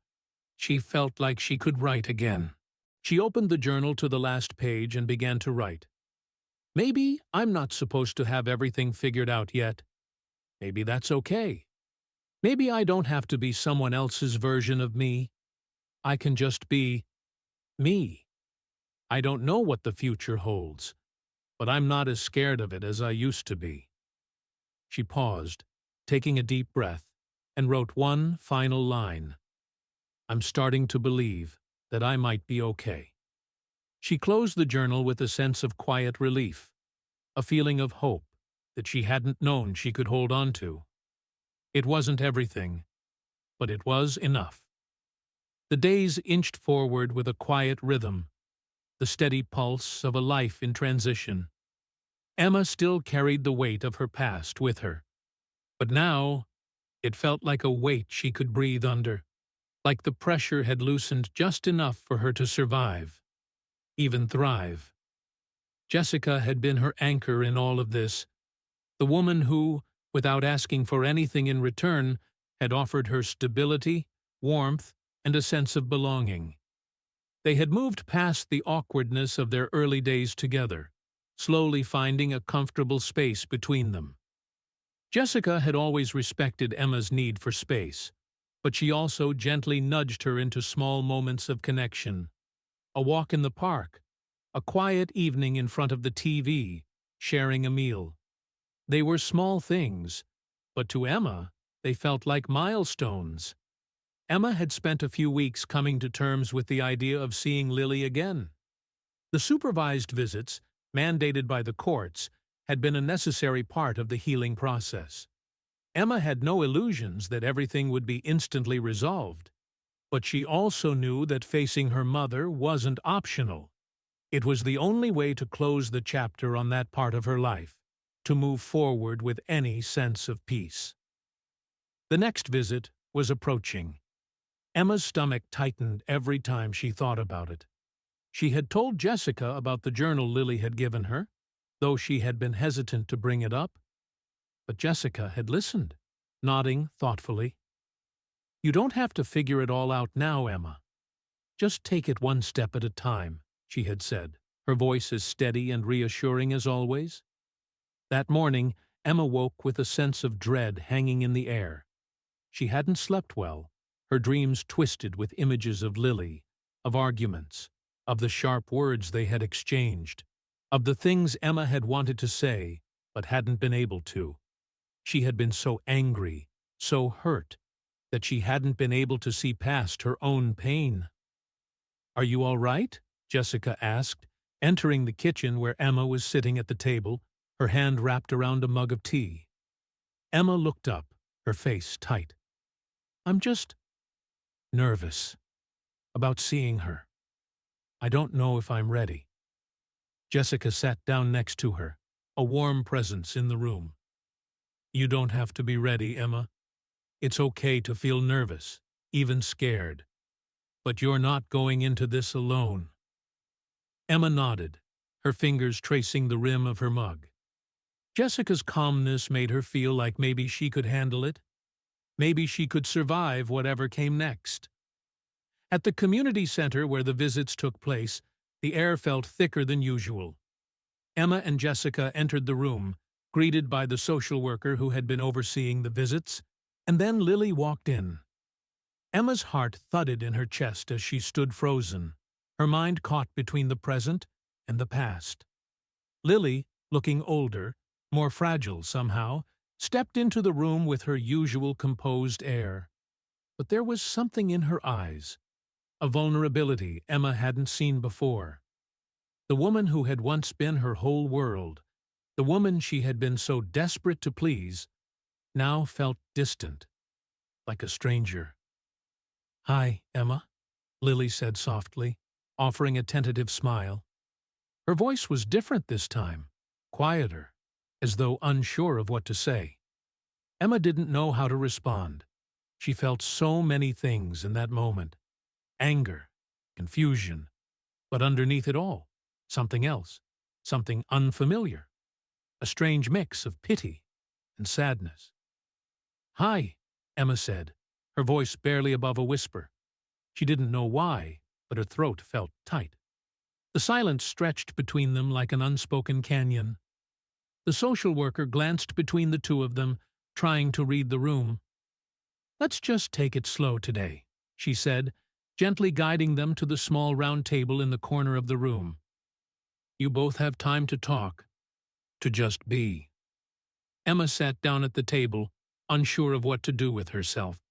she felt like she could write again. She opened the journal to the last page and began to write. "Maybe I'm not supposed to have everything figured out yet. Maybe that's okay. Maybe I don't have to be someone else's version of me. I can just be me. I don't know what the future holds, but I'm not as scared of it as I used to be." She paused, taking a deep breath, and wrote one final line. "I'm starting to believe that I might be okay." She closed the journal with a sense of quiet relief, a feeling of hope that she hadn't known she could hold on to. It wasn't everything, but it was enough. The days inched forward with a quiet rhythm, the steady pulse of a life in transition. Emma still carried the weight of her past with her, but now it felt like a weight she could breathe under, like the pressure had loosened just enough for her to survive, even thrive. Jessica had been her anchor in all of this, the woman who, without asking for anything in return, had offered her stability, warmth, and a sense of belonging. They had moved past the awkwardness of their early days together, slowly finding a comfortable space between them. Jessica had always respected Emma's need for space, but she also gently nudged her into small moments of connection. A walk in the park, a quiet evening in front of the TV, sharing a meal. They were small things, but to Emma, they felt like milestones. Emma had spent a few weeks coming to terms with the idea of seeing Lily again. The supervised visits, mandated by the courts, had been a necessary part of the healing process. Emma had no illusions that everything would be instantly resolved, but she also knew that facing her mother wasn't optional. It was the only way to close the chapter on that part of her life, to move forward with any sense of peace. The next visit was approaching. Emma's stomach tightened every time she thought about it. She had told Jessica about the journal Lily had given her, though she had been hesitant to bring it up. But Jessica had listened, nodding thoughtfully. "You don't have to figure it all out now, Emma. Just take it one step at a time," she had said, her voice as steady and reassuring as always. That morning, Emma woke with a sense of dread hanging in the air. She hadn't slept well, her dreams twisted with images of Lily, of arguments, of the sharp words they had exchanged, of the things Emma had wanted to say but hadn't been able to. She had been so angry, so hurt, that she hadn't been able to see past her own pain. "Are you all right?" Jessica asked, entering the kitchen where Emma was sitting at the table, her hand wrapped around a mug of tea. Emma looked up, her face tight. "I'm just nervous about seeing her. I don't know if I'm ready." Jessica sat down next to her, a warm presence in the room. "You don't have to be ready, Emma. It's okay to feel nervous, even scared. But you're not going into this alone." Emma nodded, her fingers tracing the rim of her mug. Jessica's calmness made her feel like maybe she could handle it. Maybe she could survive whatever came next. At the community center where the visits took place, the air felt thicker than usual. Emma and Jessica entered the room, greeted by the social worker who had been overseeing the visits, and then Lily walked in. Emma's heart thudded in her chest as she stood frozen, her mind caught between the present and the past. Lily, looking older, more fragile somehow, stepped into the room with her usual composed air. But there was something in her eyes, a vulnerability Emma hadn't seen before. The woman who had once been her whole world, the woman she had been so desperate to please, now felt distant, like a stranger. "Hi, Emma," Lily said softly, offering a tentative smile. Her voice was different this time, quieter, as though unsure of what to say. Emma didn't know how to respond. She felt so many things in that moment. Anger, confusion, but underneath it all, something else, something unfamiliar, a strange mix of pity and sadness. "Hi," Emma said, her voice barely above a whisper. She didn't know why, but her throat felt tight. The silence stretched between them like an unspoken canyon. The social worker glanced between the two of them, trying to read the room. "Let's just take it slow today," she said, gently guiding them to the small round table in the corner of the room. "You both have time to talk, to just be." Emma sat down at the table, unsure of what to do with herself.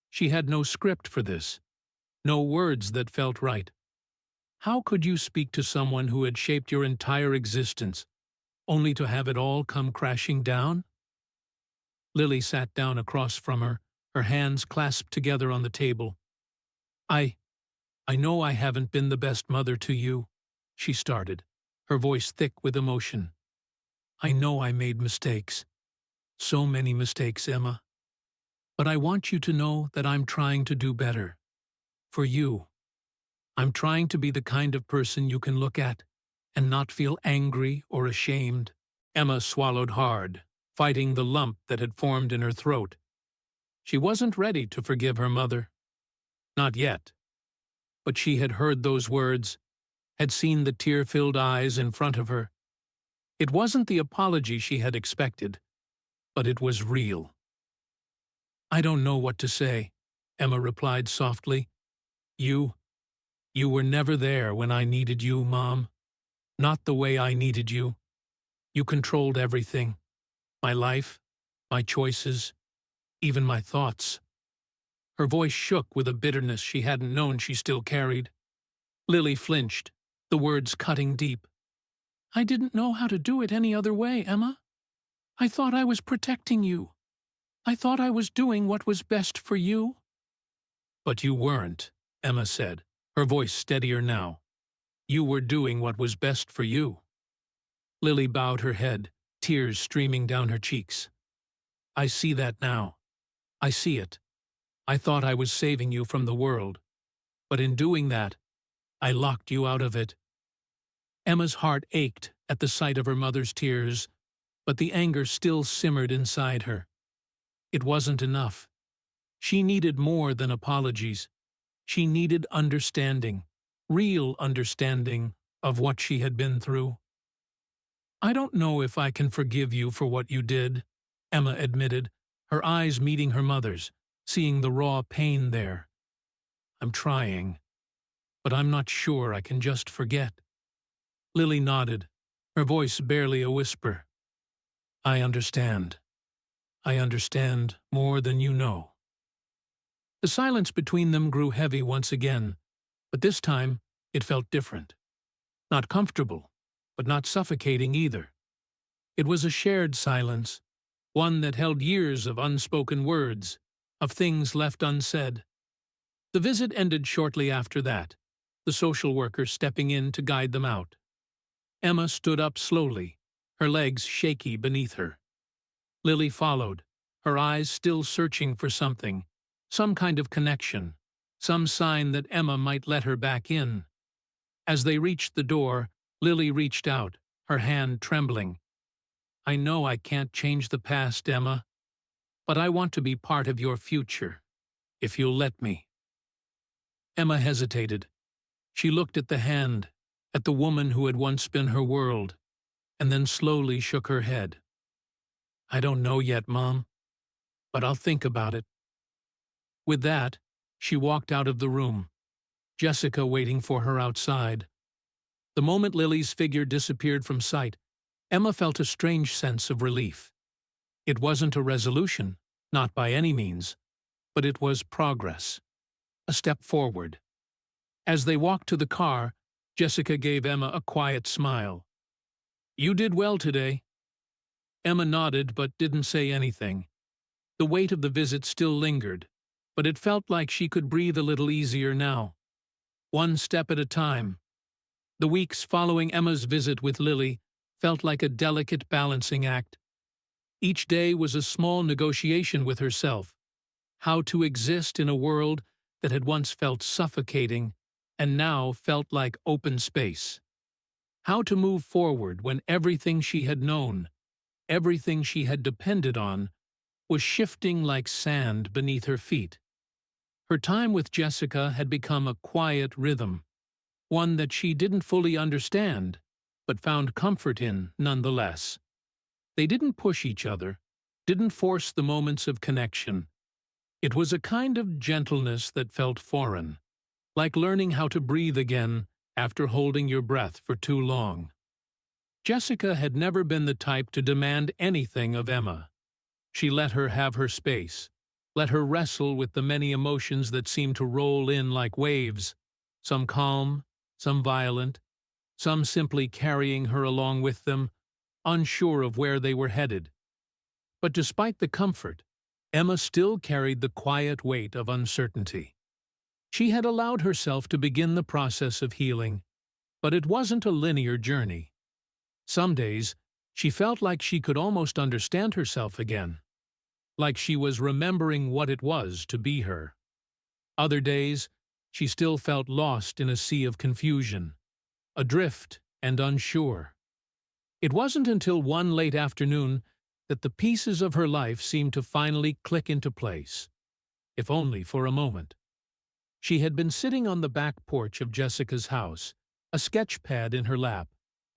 She had no script for this, no words that felt right. How could you speak to someone who had shaped your entire existence, only to have it all come crashing down? Lily sat down across from her hands clasped together on the table. I know I haven't been the best mother to you," she started, her voice thick with emotion. "I know I made mistakes. So many mistakes, Emma. But I want you to know that I'm trying to do better. For you. I'm trying to be the kind of person you can look at and not feel angry or ashamed." Emma swallowed hard, fighting the lump that had formed in her throat. She wasn't ready to forgive her mother. Not yet. But she had heard those words, had seen the tear-filled eyes in front of her. It wasn't the apology she had expected, but it was real. "I don't know what to say," Emma replied softly. You were never there when I needed you, Mom. Not the way I needed you. You controlled everything. My life, my choices, even my thoughts." Her voice shook with a bitterness she hadn't known she still carried. Lily flinched, the words cutting deep. "I didn't know how to do it any other way, Emma. I thought I was protecting you. I thought I was doing what was best for you." "But you weren't," Emma said, her voice steadier now. "You were doing what was best for you." Lily bowed her head, tears streaming down her cheeks. "I see that now. I see it. I thought I was saving you from the world. But in doing that, I locked you out of it." Emma's heart ached at the sight of her mother's tears, but the anger still simmered inside her. It wasn't enough. She needed more than apologies. She needed understanding, real understanding of what she had been through. "I don't know if I can forgive you for what you did," Emma admitted, her eyes meeting her mother's, seeing the raw pain there. "I'm trying, but I'm not sure I can just forget." Lily nodded, her voice barely a whisper. "I understand. I understand more than you know." The silence between them grew heavy once again, but this time it felt different. Not comfortable, but not suffocating either. It was a shared silence, one that held years of unspoken words, of things left unsaid. The visit ended shortly after that, the social worker stepping in to guide them out. Emma stood up slowly, her legs shaky beneath her. Lily followed, her eyes still searching for something, some kind of connection, some sign that Emma might let her back in. As they reached the door, Lily reached out, her hand trembling. "I know I can't change the past, Emma, but I want to be part of your future, if you'll let me." Emma hesitated. She looked at the hand, at the woman who had once been her world, and then slowly shook her head. "I don't know yet, Mom, but I'll think about it." With that, she walked out of the room, Jessica waiting for her outside. The moment Lily's figure disappeared from sight, Emma felt a strange sense of relief. It wasn't a resolution, not by any means, but it was progress, a step forward. As they walked to the car, Jessica gave Emma a quiet smile. "You did well today." Emma nodded but didn't say anything. The weight of the visit still lingered, but it felt like she could breathe a little easier now. One step at a time. The weeks following Emma's visit with Lily felt like a delicate balancing act. Each day was a small negotiation with herself, how to exist in a world that had once felt suffocating and now felt like open space. How to move forward when everything she had known, everything she had depended on, was shifting like sand beneath her feet. Her time with Jessica had become a quiet rhythm, one that she didn't fully understand, but found comfort in nonetheless. They didn't push each other, didn't force the moments of connection. It was a kind of gentleness that felt foreign, like learning how to breathe again after holding your breath for too long. Jessica had never been the type to demand anything of Emma. She let her have her space, let her wrestle with the many emotions that seemed to roll in like waves, some calm, some violent, some simply carrying her along with them, unsure of where they were headed. But despite the comfort, Emma still carried the quiet weight of uncertainty. She had allowed herself to begin the process of healing, but it wasn't a linear journey. Some days, she felt like she could almost understand herself again, like she was remembering what it was to be her. Other days, she still felt lost in a sea of confusion, adrift and unsure. It wasn't until one late afternoon that the pieces of her life seemed to finally click into place, if only for a moment. She had been sitting on the back porch of Jessica's house, a sketch pad in her lap,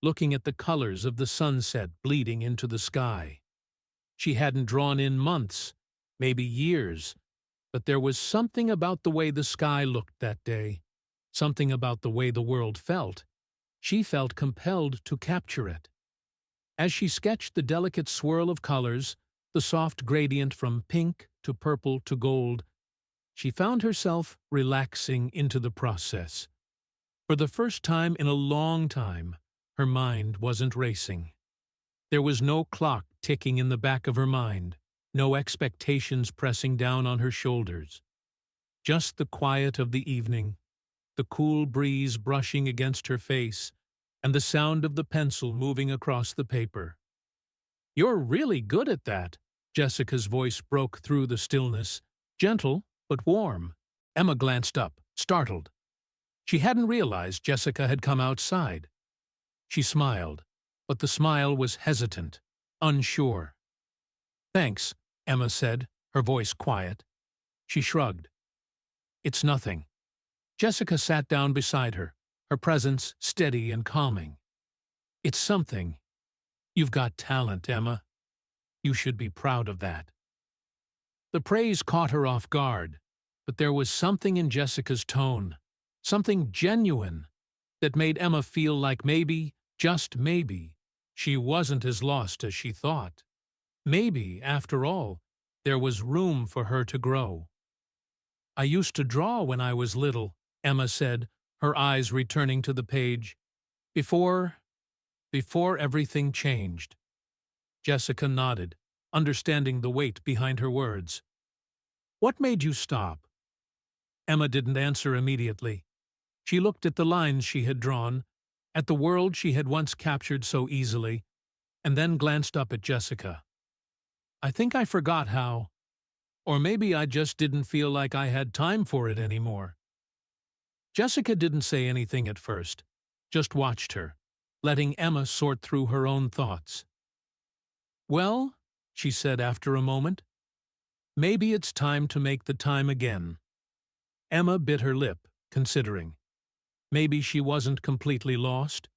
looking at the colors of the sunset bleeding into the sky. She hadn't drawn in months, maybe years, but there was something about the way the sky looked that day, something about the way the world felt. She felt compelled to capture it. As she sketched the delicate swirl of colors, the soft gradient from pink to purple to gold, she found herself relaxing into the process. For the first time in a long time, her mind wasn't racing. There was no clock ticking in the back of her mind, no expectations pressing down on her shoulders. Just the quiet of the evening, the cool breeze brushing against her face, and the sound of the pencil moving across the paper. "You're really good at that," Jessica's voice broke through the stillness, gentle but warm. Emma glanced up, startled. She hadn't realized Jessica had come outside. She smiled, but the smile was hesitant, unsure. "Thanks," Emma said, her voice quiet. She shrugged. "It's nothing." Jessica sat down beside her, her presence steady and calming. "It's something. You've got talent, Emma. You should be proud of that." The praise caught her off guard, but there was something in Jessica's tone, something genuine, that made Emma feel like maybe, just maybe, she wasn't as lost as she thought. Maybe, after all, there was room for her to grow. "I used to draw when I was little," Emma said, her eyes returning to the page. Before everything changed." Jessica nodded, understanding the weight behind her words. "What made you stop?" Emma didn't answer immediately. She looked at the lines she had drawn, at the world she had once captured so easily, and then glanced up at Jessica. "I think I forgot how. Or maybe I just didn't feel like I had time for it anymore." Jessica didn't say anything at first, just watched her, letting Emma sort through her own thoughts. "Well," she said after a moment, "maybe it's time to make the time again." Emma bit her lip, considering. Maybe she wasn't completely lost.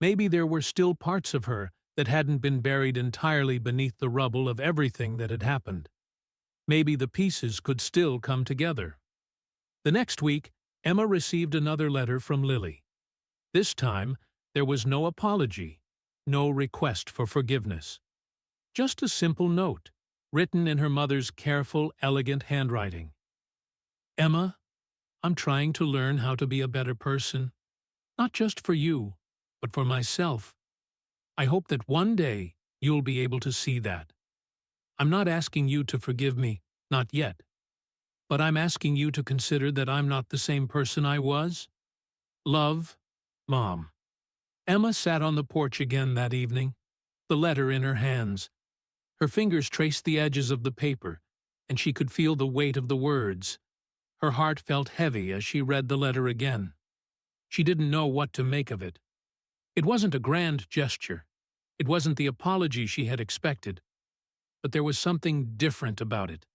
Maybe there were still parts of her that hadn't been buried entirely beneath the rubble of everything that had happened. Maybe the pieces could still come together. The next week, Emma received another letter from Lily. This time, there was no apology, no request for forgiveness. Just a simple note, written in her mother's careful, elegant handwriting. "Emma, I'm trying to learn how to be a better person, not just for you, but for myself. I hope that one day you'll be able to see that. I'm not asking you to forgive me, not yet, but I'm asking you to consider that I'm not the same person I was. Love, Mom." Emma sat on the porch again that evening, the letter in her hands. Her fingers traced the edges of the paper, and she could feel the weight of the words. Her heart felt heavy as she read the letter again. She didn't know what to make of it. It wasn't a grand gesture. It wasn't the apology she had expected. But there was something different about it.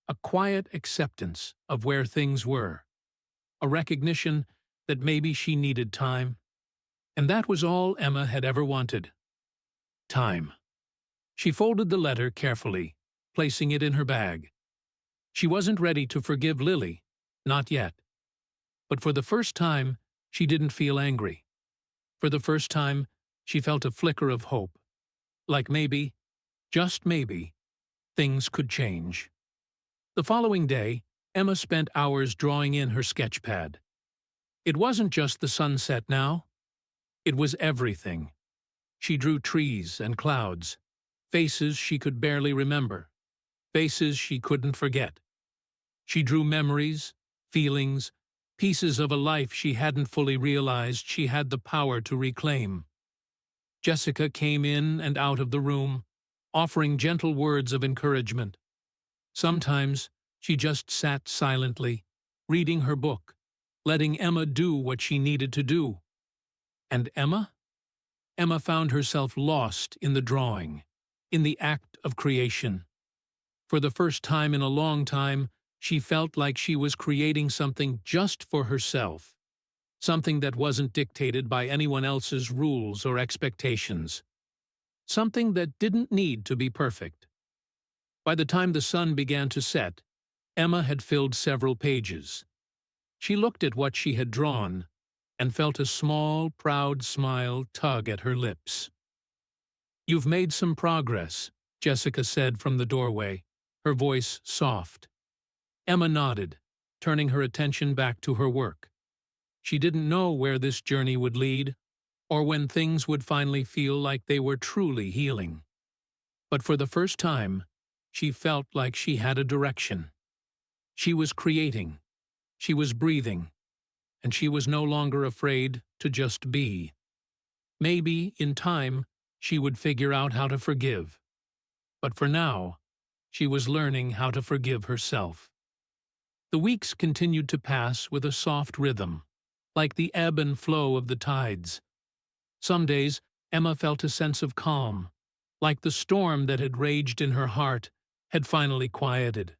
A quiet acceptance of where things were. A recognition that maybe she needed time. And that was all Emma had ever wanted. Time. She folded the letter carefully, placing it in her bag. She wasn't ready to forgive Lily, not yet. But for the first time, she didn't feel angry. For the first time, she felt a flicker of hope. Like maybe, just maybe, things could change. The following day, Emma spent hours drawing in her sketch pad. It wasn't just the sunset now. It was everything. She drew trees and clouds, faces she could barely remember, faces she couldn't forget. She drew memories, feelings, pieces of a life she hadn't fully realized she had the power to reclaim. Jessica came in and out of the room, offering gentle words of encouragement. Sometimes she just sat silently, reading her book, letting Emma do what she needed to do. And Emma? Emma found herself lost in the drawing, in the act of creation. For the first time in a long time, she felt like she was creating something just for herself, something that wasn't dictated by anyone else's rules or expectations, something that didn't need to be perfect. By the time the sun began to set, Emma had filled several pages. She looked at what she had drawn and felt a small, proud smile tug at her lips. "You've made some progress," Jessica said from the doorway, her voice soft. Emma nodded, turning her attention back to her work. She didn't know where this journey would lead, or when things would finally feel like they were truly healing. But for the first time, she felt like she had a direction. She was creating, she was breathing, and she was no longer afraid to just be. Maybe, in time, she would figure out how to forgive. But for now, she was learning how to forgive herself. The weeks continued to pass with a soft rhythm, like the ebb and flow of the tides. Some days, Emma felt a sense of calm, like the storm that had raged in her heart had finally quieted.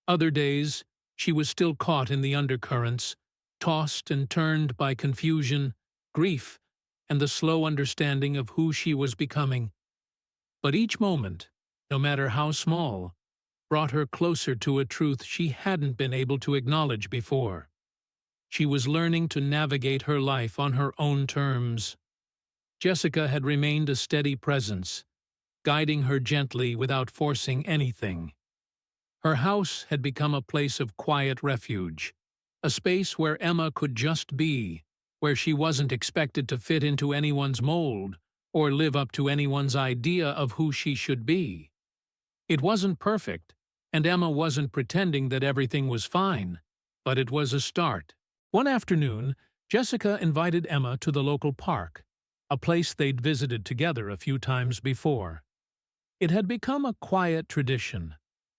Other days, she was still caught in the undercurrents, tossed and turned by confusion, grief, and the slow understanding of who she was becoming. But each moment, no matter how small, brought her closer to a truth she hadn't been able to acknowledge before. She was learning to navigate her life on her own terms. Jessica had remained a steady presence, guiding her gently without forcing anything. Her house had become a place of quiet refuge, a space where Emma could just be, where she wasn't expected to fit into anyone's mold or live up to anyone's idea of who she should be. It wasn't perfect, and Emma wasn't pretending that everything was fine, but it was a start. One afternoon, Jessica invited Emma to the local park, a place they'd visited together a few times before. It had become a quiet tradition,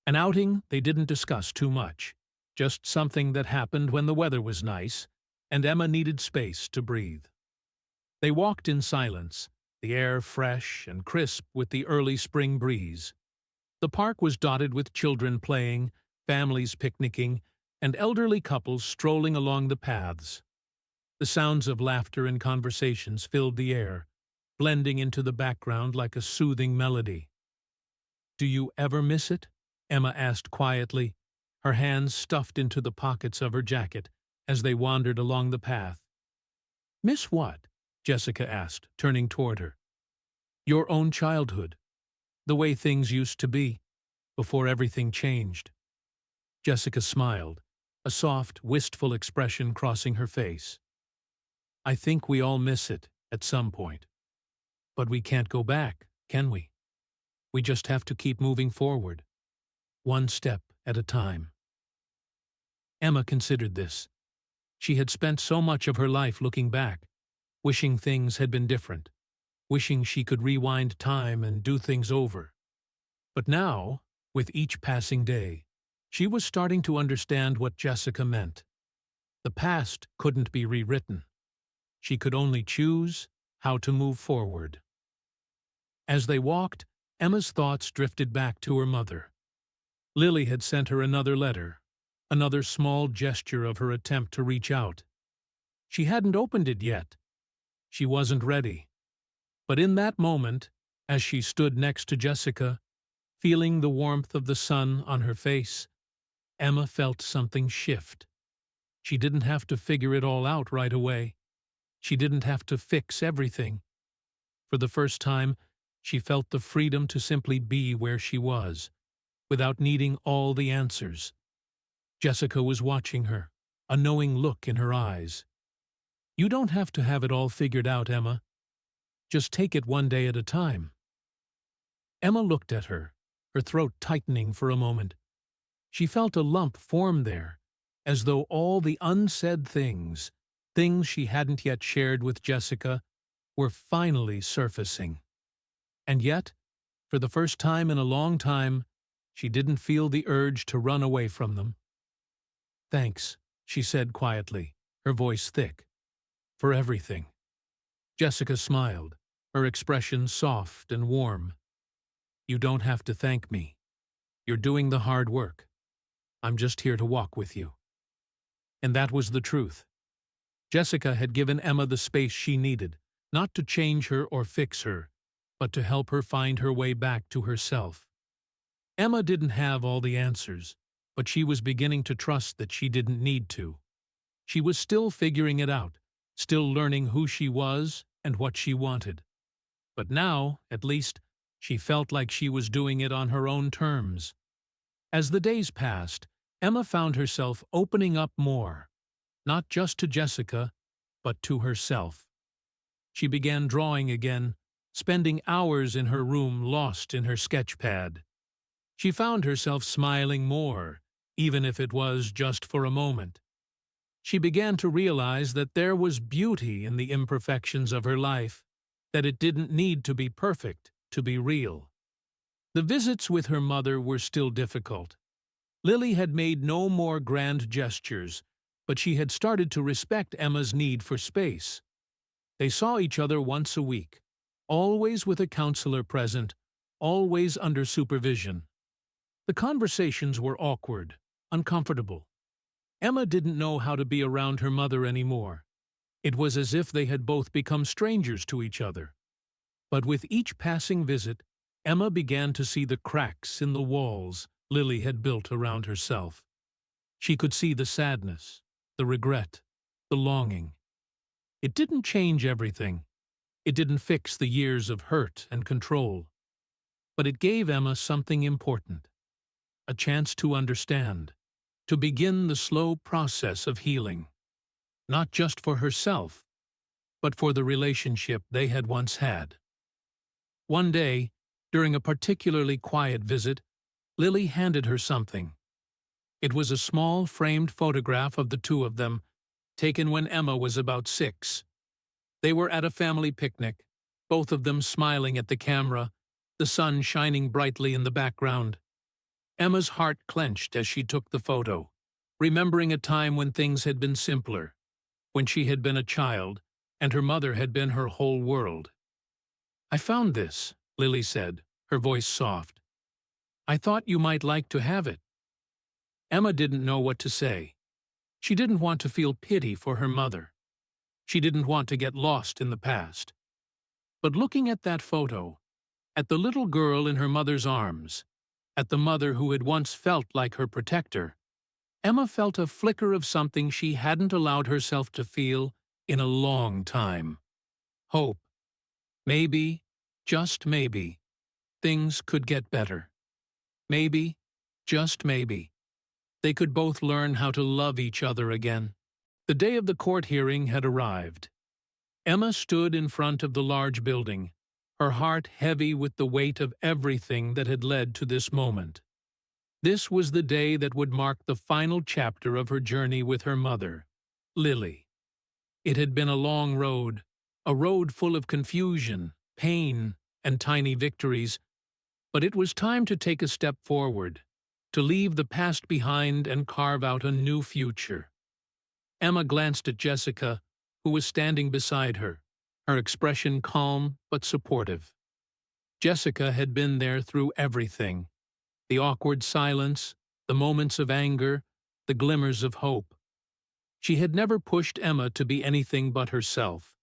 an outing they didn't discuss too much, just something that happened when the weather was nice and Emma needed space to breathe. They walked in silence, the air fresh and crisp with the early spring breeze. The park was dotted with children playing, families picnicking, and elderly couples strolling along the paths. The sounds of laughter and conversations filled the air, blending into the background like a soothing melody. "Do you ever miss it?" Emma asked quietly, her hands stuffed into the pockets of her jacket as they wandered along the path. "Miss what?" Jessica asked, turning toward her. "Your own childhood, the way things used to be, before everything changed." Jessica smiled, a soft, wistful expression crossing her face. "I think we all miss it at some point. But we can't go back, can we? We just have to keep moving forward, one step at a time." Emma considered this. She had spent so much of her life looking back, wishing things had been different, wishing she could rewind time and do things over. But now, with each passing day, she was starting to understand what Jessica meant. The past couldn't be rewritten. She could only choose how to move forward. As they walked, Emma's thoughts drifted back to her mother. Lily had sent her another letter, another small gesture of her attempt to reach out. She hadn't opened it yet. She wasn't ready. But in that moment, as she stood next to Jessica, feeling the warmth of the sun on her face, Emma felt something shift. She didn't have to figure it all out right away. She didn't have to fix everything. For the first time, she felt the freedom to simply be where she was, without needing all the answers. Jessica was watching her, a knowing look in her eyes. "You don't have to have it all figured out, Emma. Just take it one day at a time." Emma looked at her throat tightening for a moment. She felt a lump form there, as though all the unsaid things she hadn't yet shared with Jessica, were finally surfacing. And yet, for the first time in a long time, she didn't feel the urge to run away from them. "Thanks," she said quietly, her voice thick, "for everything." Jessica smiled, her expression soft and warm. "You don't have to thank me. You're doing the hard work. I'm just here to walk with you." And that was the truth. Jessica had given Emma the space she needed, not to change her or fix her, but to help her find her way back to herself. Emma didn't have all the answers, but she was beginning to trust that she didn't need to. She was still figuring it out, still learning who she was and what she wanted. But now, at least, she felt like she was doing it on her own terms. As the days passed, Emma found herself opening up more, not just to Jessica, but to herself. She began drawing again, spending hours in her room lost in her sketch pad. She found herself smiling more, even if it was just for a moment. She began to realize that there was beauty in the imperfections of her life, that it didn't need to be perfect to be real. The visits with her mother were still difficult. Lily had made no more grand gestures, but she had started to respect Emma's need for space. They saw each other once a week, always with a counselor present, always under supervision. The conversations were awkward, uncomfortable. Emma didn't know how to be around her mother anymore. It was as if they had both become strangers to each other. But with each passing visit, Emma began to see the cracks in the walls Lily had built around herself. She could see the sadness, the regret, the longing. It didn't change everything. It didn't fix the years of hurt and control. But it gave Emma something important, a chance to understand, to begin the slow process of healing, not just for herself, but for the relationship they had once had. One day, during a particularly quiet visit, Lily handed her something. It was a small framed photograph of the two of them, taken when Emma was about 6. They were at a family picnic, both of them smiling at the camera, the sun shining brightly in the background. Emma's heart clenched as she took the photo, remembering a time when things had been simpler, when she had been a child, and her mother had been her whole world. "I found this," Lily said, her voice soft. "I thought you might like to have it." Emma didn't know what to say. She didn't want to feel pity for her mother. She didn't want to get lost in the past. But looking at that photo, at the little girl in her mother's arms, at the mother who had once felt like her protector, Emma felt a flicker of something she hadn't allowed herself to feel in a long time. Hope. Maybe, just maybe, things could get better. Maybe, just maybe, they could both learn how to love each other again. The day of the court hearing had arrived. Emma stood in front of the large building, her heart heavy with the weight of everything that had led to this moment. This was the day that would mark the final chapter of her journey with her mother, Lily. It had been a long road, a road full of confusion, pain, and tiny victories, but it was time to take a step forward, to leave the past behind and carve out a new future. Emma glanced at Jessica, who was standing beside her, her expression calm but supportive. Jessica had been there through everything, the awkward silence, the moments of anger, the glimmers of hope. She had never pushed Emma to be anything but herself,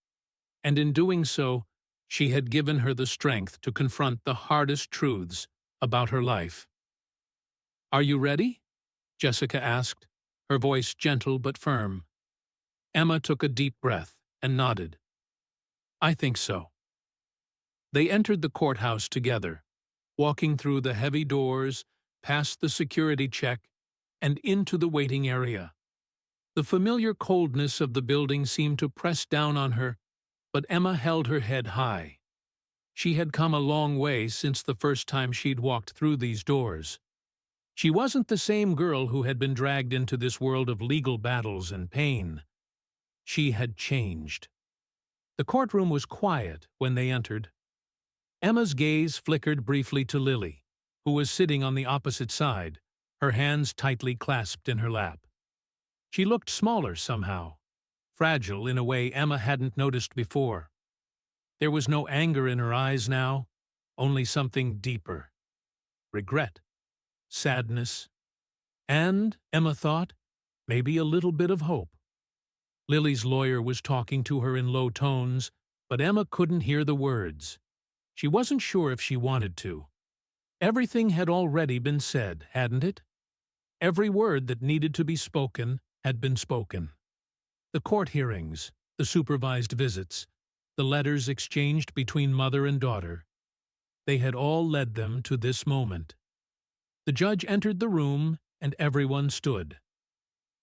and in doing so, she had given her the strength to confront the hardest truths about her life. "Are you ready?" Jessica asked, her voice gentle but firm. Emma took a deep breath and nodded. I think so. They entered the courthouse together, walking through the heavy doors, past the security check, and into the waiting area. The familiar coldness of the building seemed to press down on her, but Emma held her head high. She had come a long way since the first time she'd walked through these doors. She wasn't the same girl who had been dragged into this world of legal battles and pain. She had changed. The courtroom was quiet when they entered. Emma's gaze flickered briefly to Lily, who was sitting on the opposite side, her hands tightly clasped in her lap. She looked smaller somehow, fragile in a way Emma hadn't noticed before. There was no anger in her eyes now, only something deeper. Regret, sadness, and, Emma thought, maybe a little bit of hope. Lily's lawyer was talking to her in low tones, but Emma couldn't hear the words. She wasn't sure if she wanted to. Everything had already been said, hadn't it? Every word that needed to be spoken had been spoken. The court hearings, the supervised visits, the letters exchanged between mother and daughter, they had all led them to this moment. The judge entered the room, and everyone stood.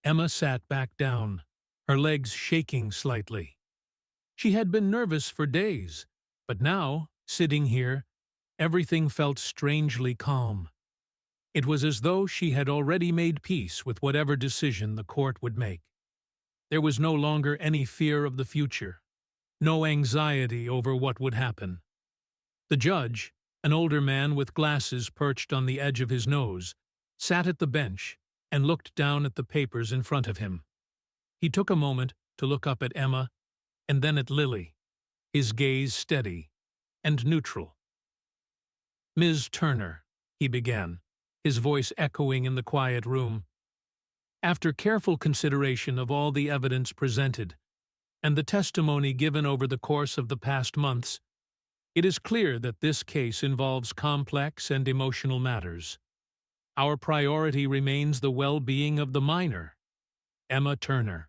Emma sat back down, her legs shaking slightly. She had been nervous for days, but now, sitting here, everything felt strangely calm. It was as though she had already made peace with whatever decision the court would make. There was no longer any fear of the future, no anxiety over what would happen. The judge, an older man with glasses perched on the edge of his nose, sat at the bench and looked down at the papers in front of him. He took a moment to look up at Emma and then at Lily, his gaze steady and neutral. Ms. Turner, he began, his voice echoing in the quiet room. After careful consideration of all the evidence presented and the testimony given over the course of the past months, it is clear that this case involves complex and emotional matters. Our priority remains the well-being of the minor, Emma Turner.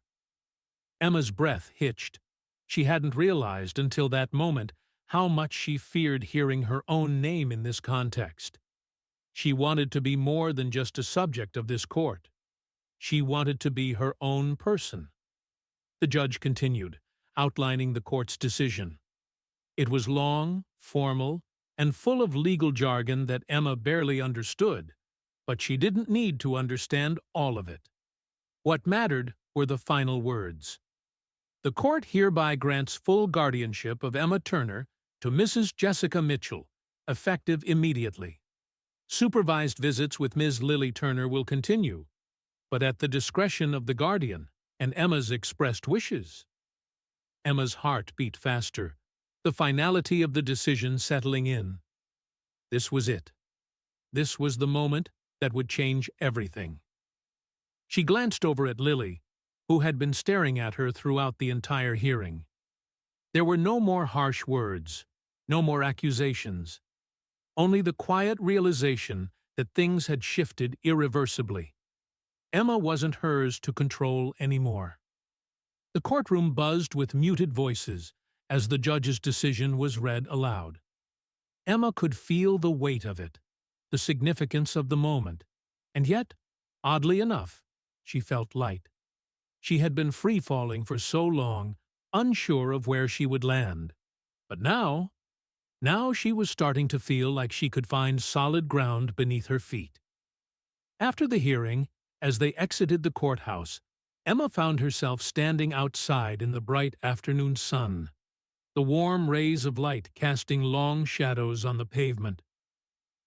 Emma's breath hitched. She hadn't realized until that moment how much she feared hearing her own name in this context. She wanted to be more than just a subject of this court. She wanted to be her own person. The judge continued, outlining the court's decision. It was long, formal, and full of legal jargon that Emma barely understood, but she didn't need to understand all of it. What mattered were the final words. The court hereby grants full guardianship of Emma Turner to Mrs. Jessica Mitchell, effective immediately. Supervised visits with Ms. Lily Turner will continue, but at the discretion of the guardian and Emma's expressed wishes. Emma's heart beat faster, the finality of the decision settling in. This was it. This was the moment that would change everything. She glanced over at Lily, who had been staring at her throughout the entire hearing. There were no more harsh words, no more accusations, only the quiet realization that things had shifted irreversibly. Emma wasn't hers to control anymore. The courtroom buzzed with muted voices as the judge's decision was read aloud. Emma could feel the weight of it, the significance of the moment, and yet, oddly enough, she felt light. She had been free-falling for so long, unsure of where she would land. But now she was starting to feel like she could find solid ground beneath her feet. After the hearing, as they exited the courthouse, Emma found herself standing outside in the bright afternoon sun, the warm rays of light casting long shadows on the pavement.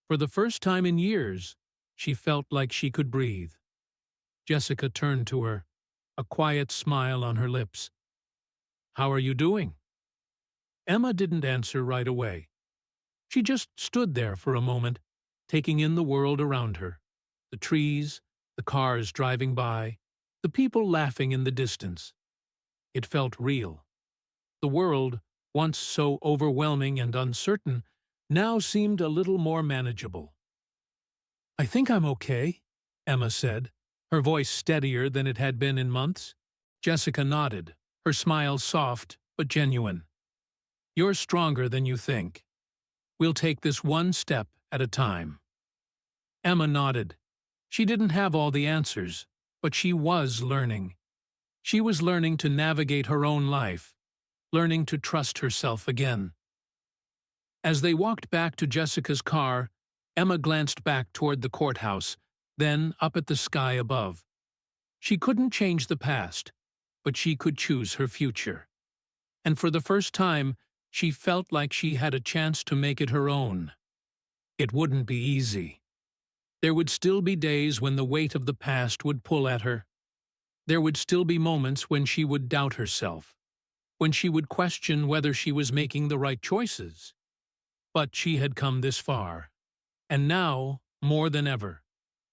For the first time in years, she felt like she could breathe. Jessica turned to her, a quiet smile on her lips. "How are you doing?" Emma didn't answer right away. She just stood there for a moment, taking in the world around her, the trees, the cars driving by, the people laughing in the distance. It felt real. The world, once so overwhelming and uncertain, now seemed a little more manageable. "I think I'm okay," Emma said, her voice steadier than it had been in months. Jessica nodded, her smile soft but genuine. "You're stronger than you think. We'll take this one step at a time." Emma nodded. She didn't have all the answers, but she was learning. She was learning to navigate her own life, learning to trust herself again. As they walked back to Jessica's car, Emma glanced back toward the courthouse, then up at the sky above. She couldn't change the past, but she could choose her future. And for the first time, she felt like she had a chance to make it her own. It wouldn't be easy. There would still be days when the weight of the past would pull at her. There would still be moments when she would doubt herself, when she would question whether she was making the right choices. But she had come this far, and now, more than ever,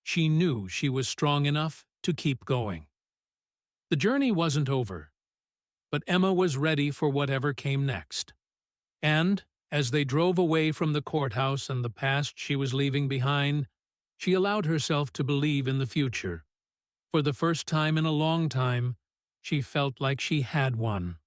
she knew she was strong enough to keep going. The journey wasn't over, but Emma was ready for whatever came next. And, as they drove away from the courthouse and the past she was leaving behind, she allowed herself to believe in the future. For the first time in a long time, she felt like she had one.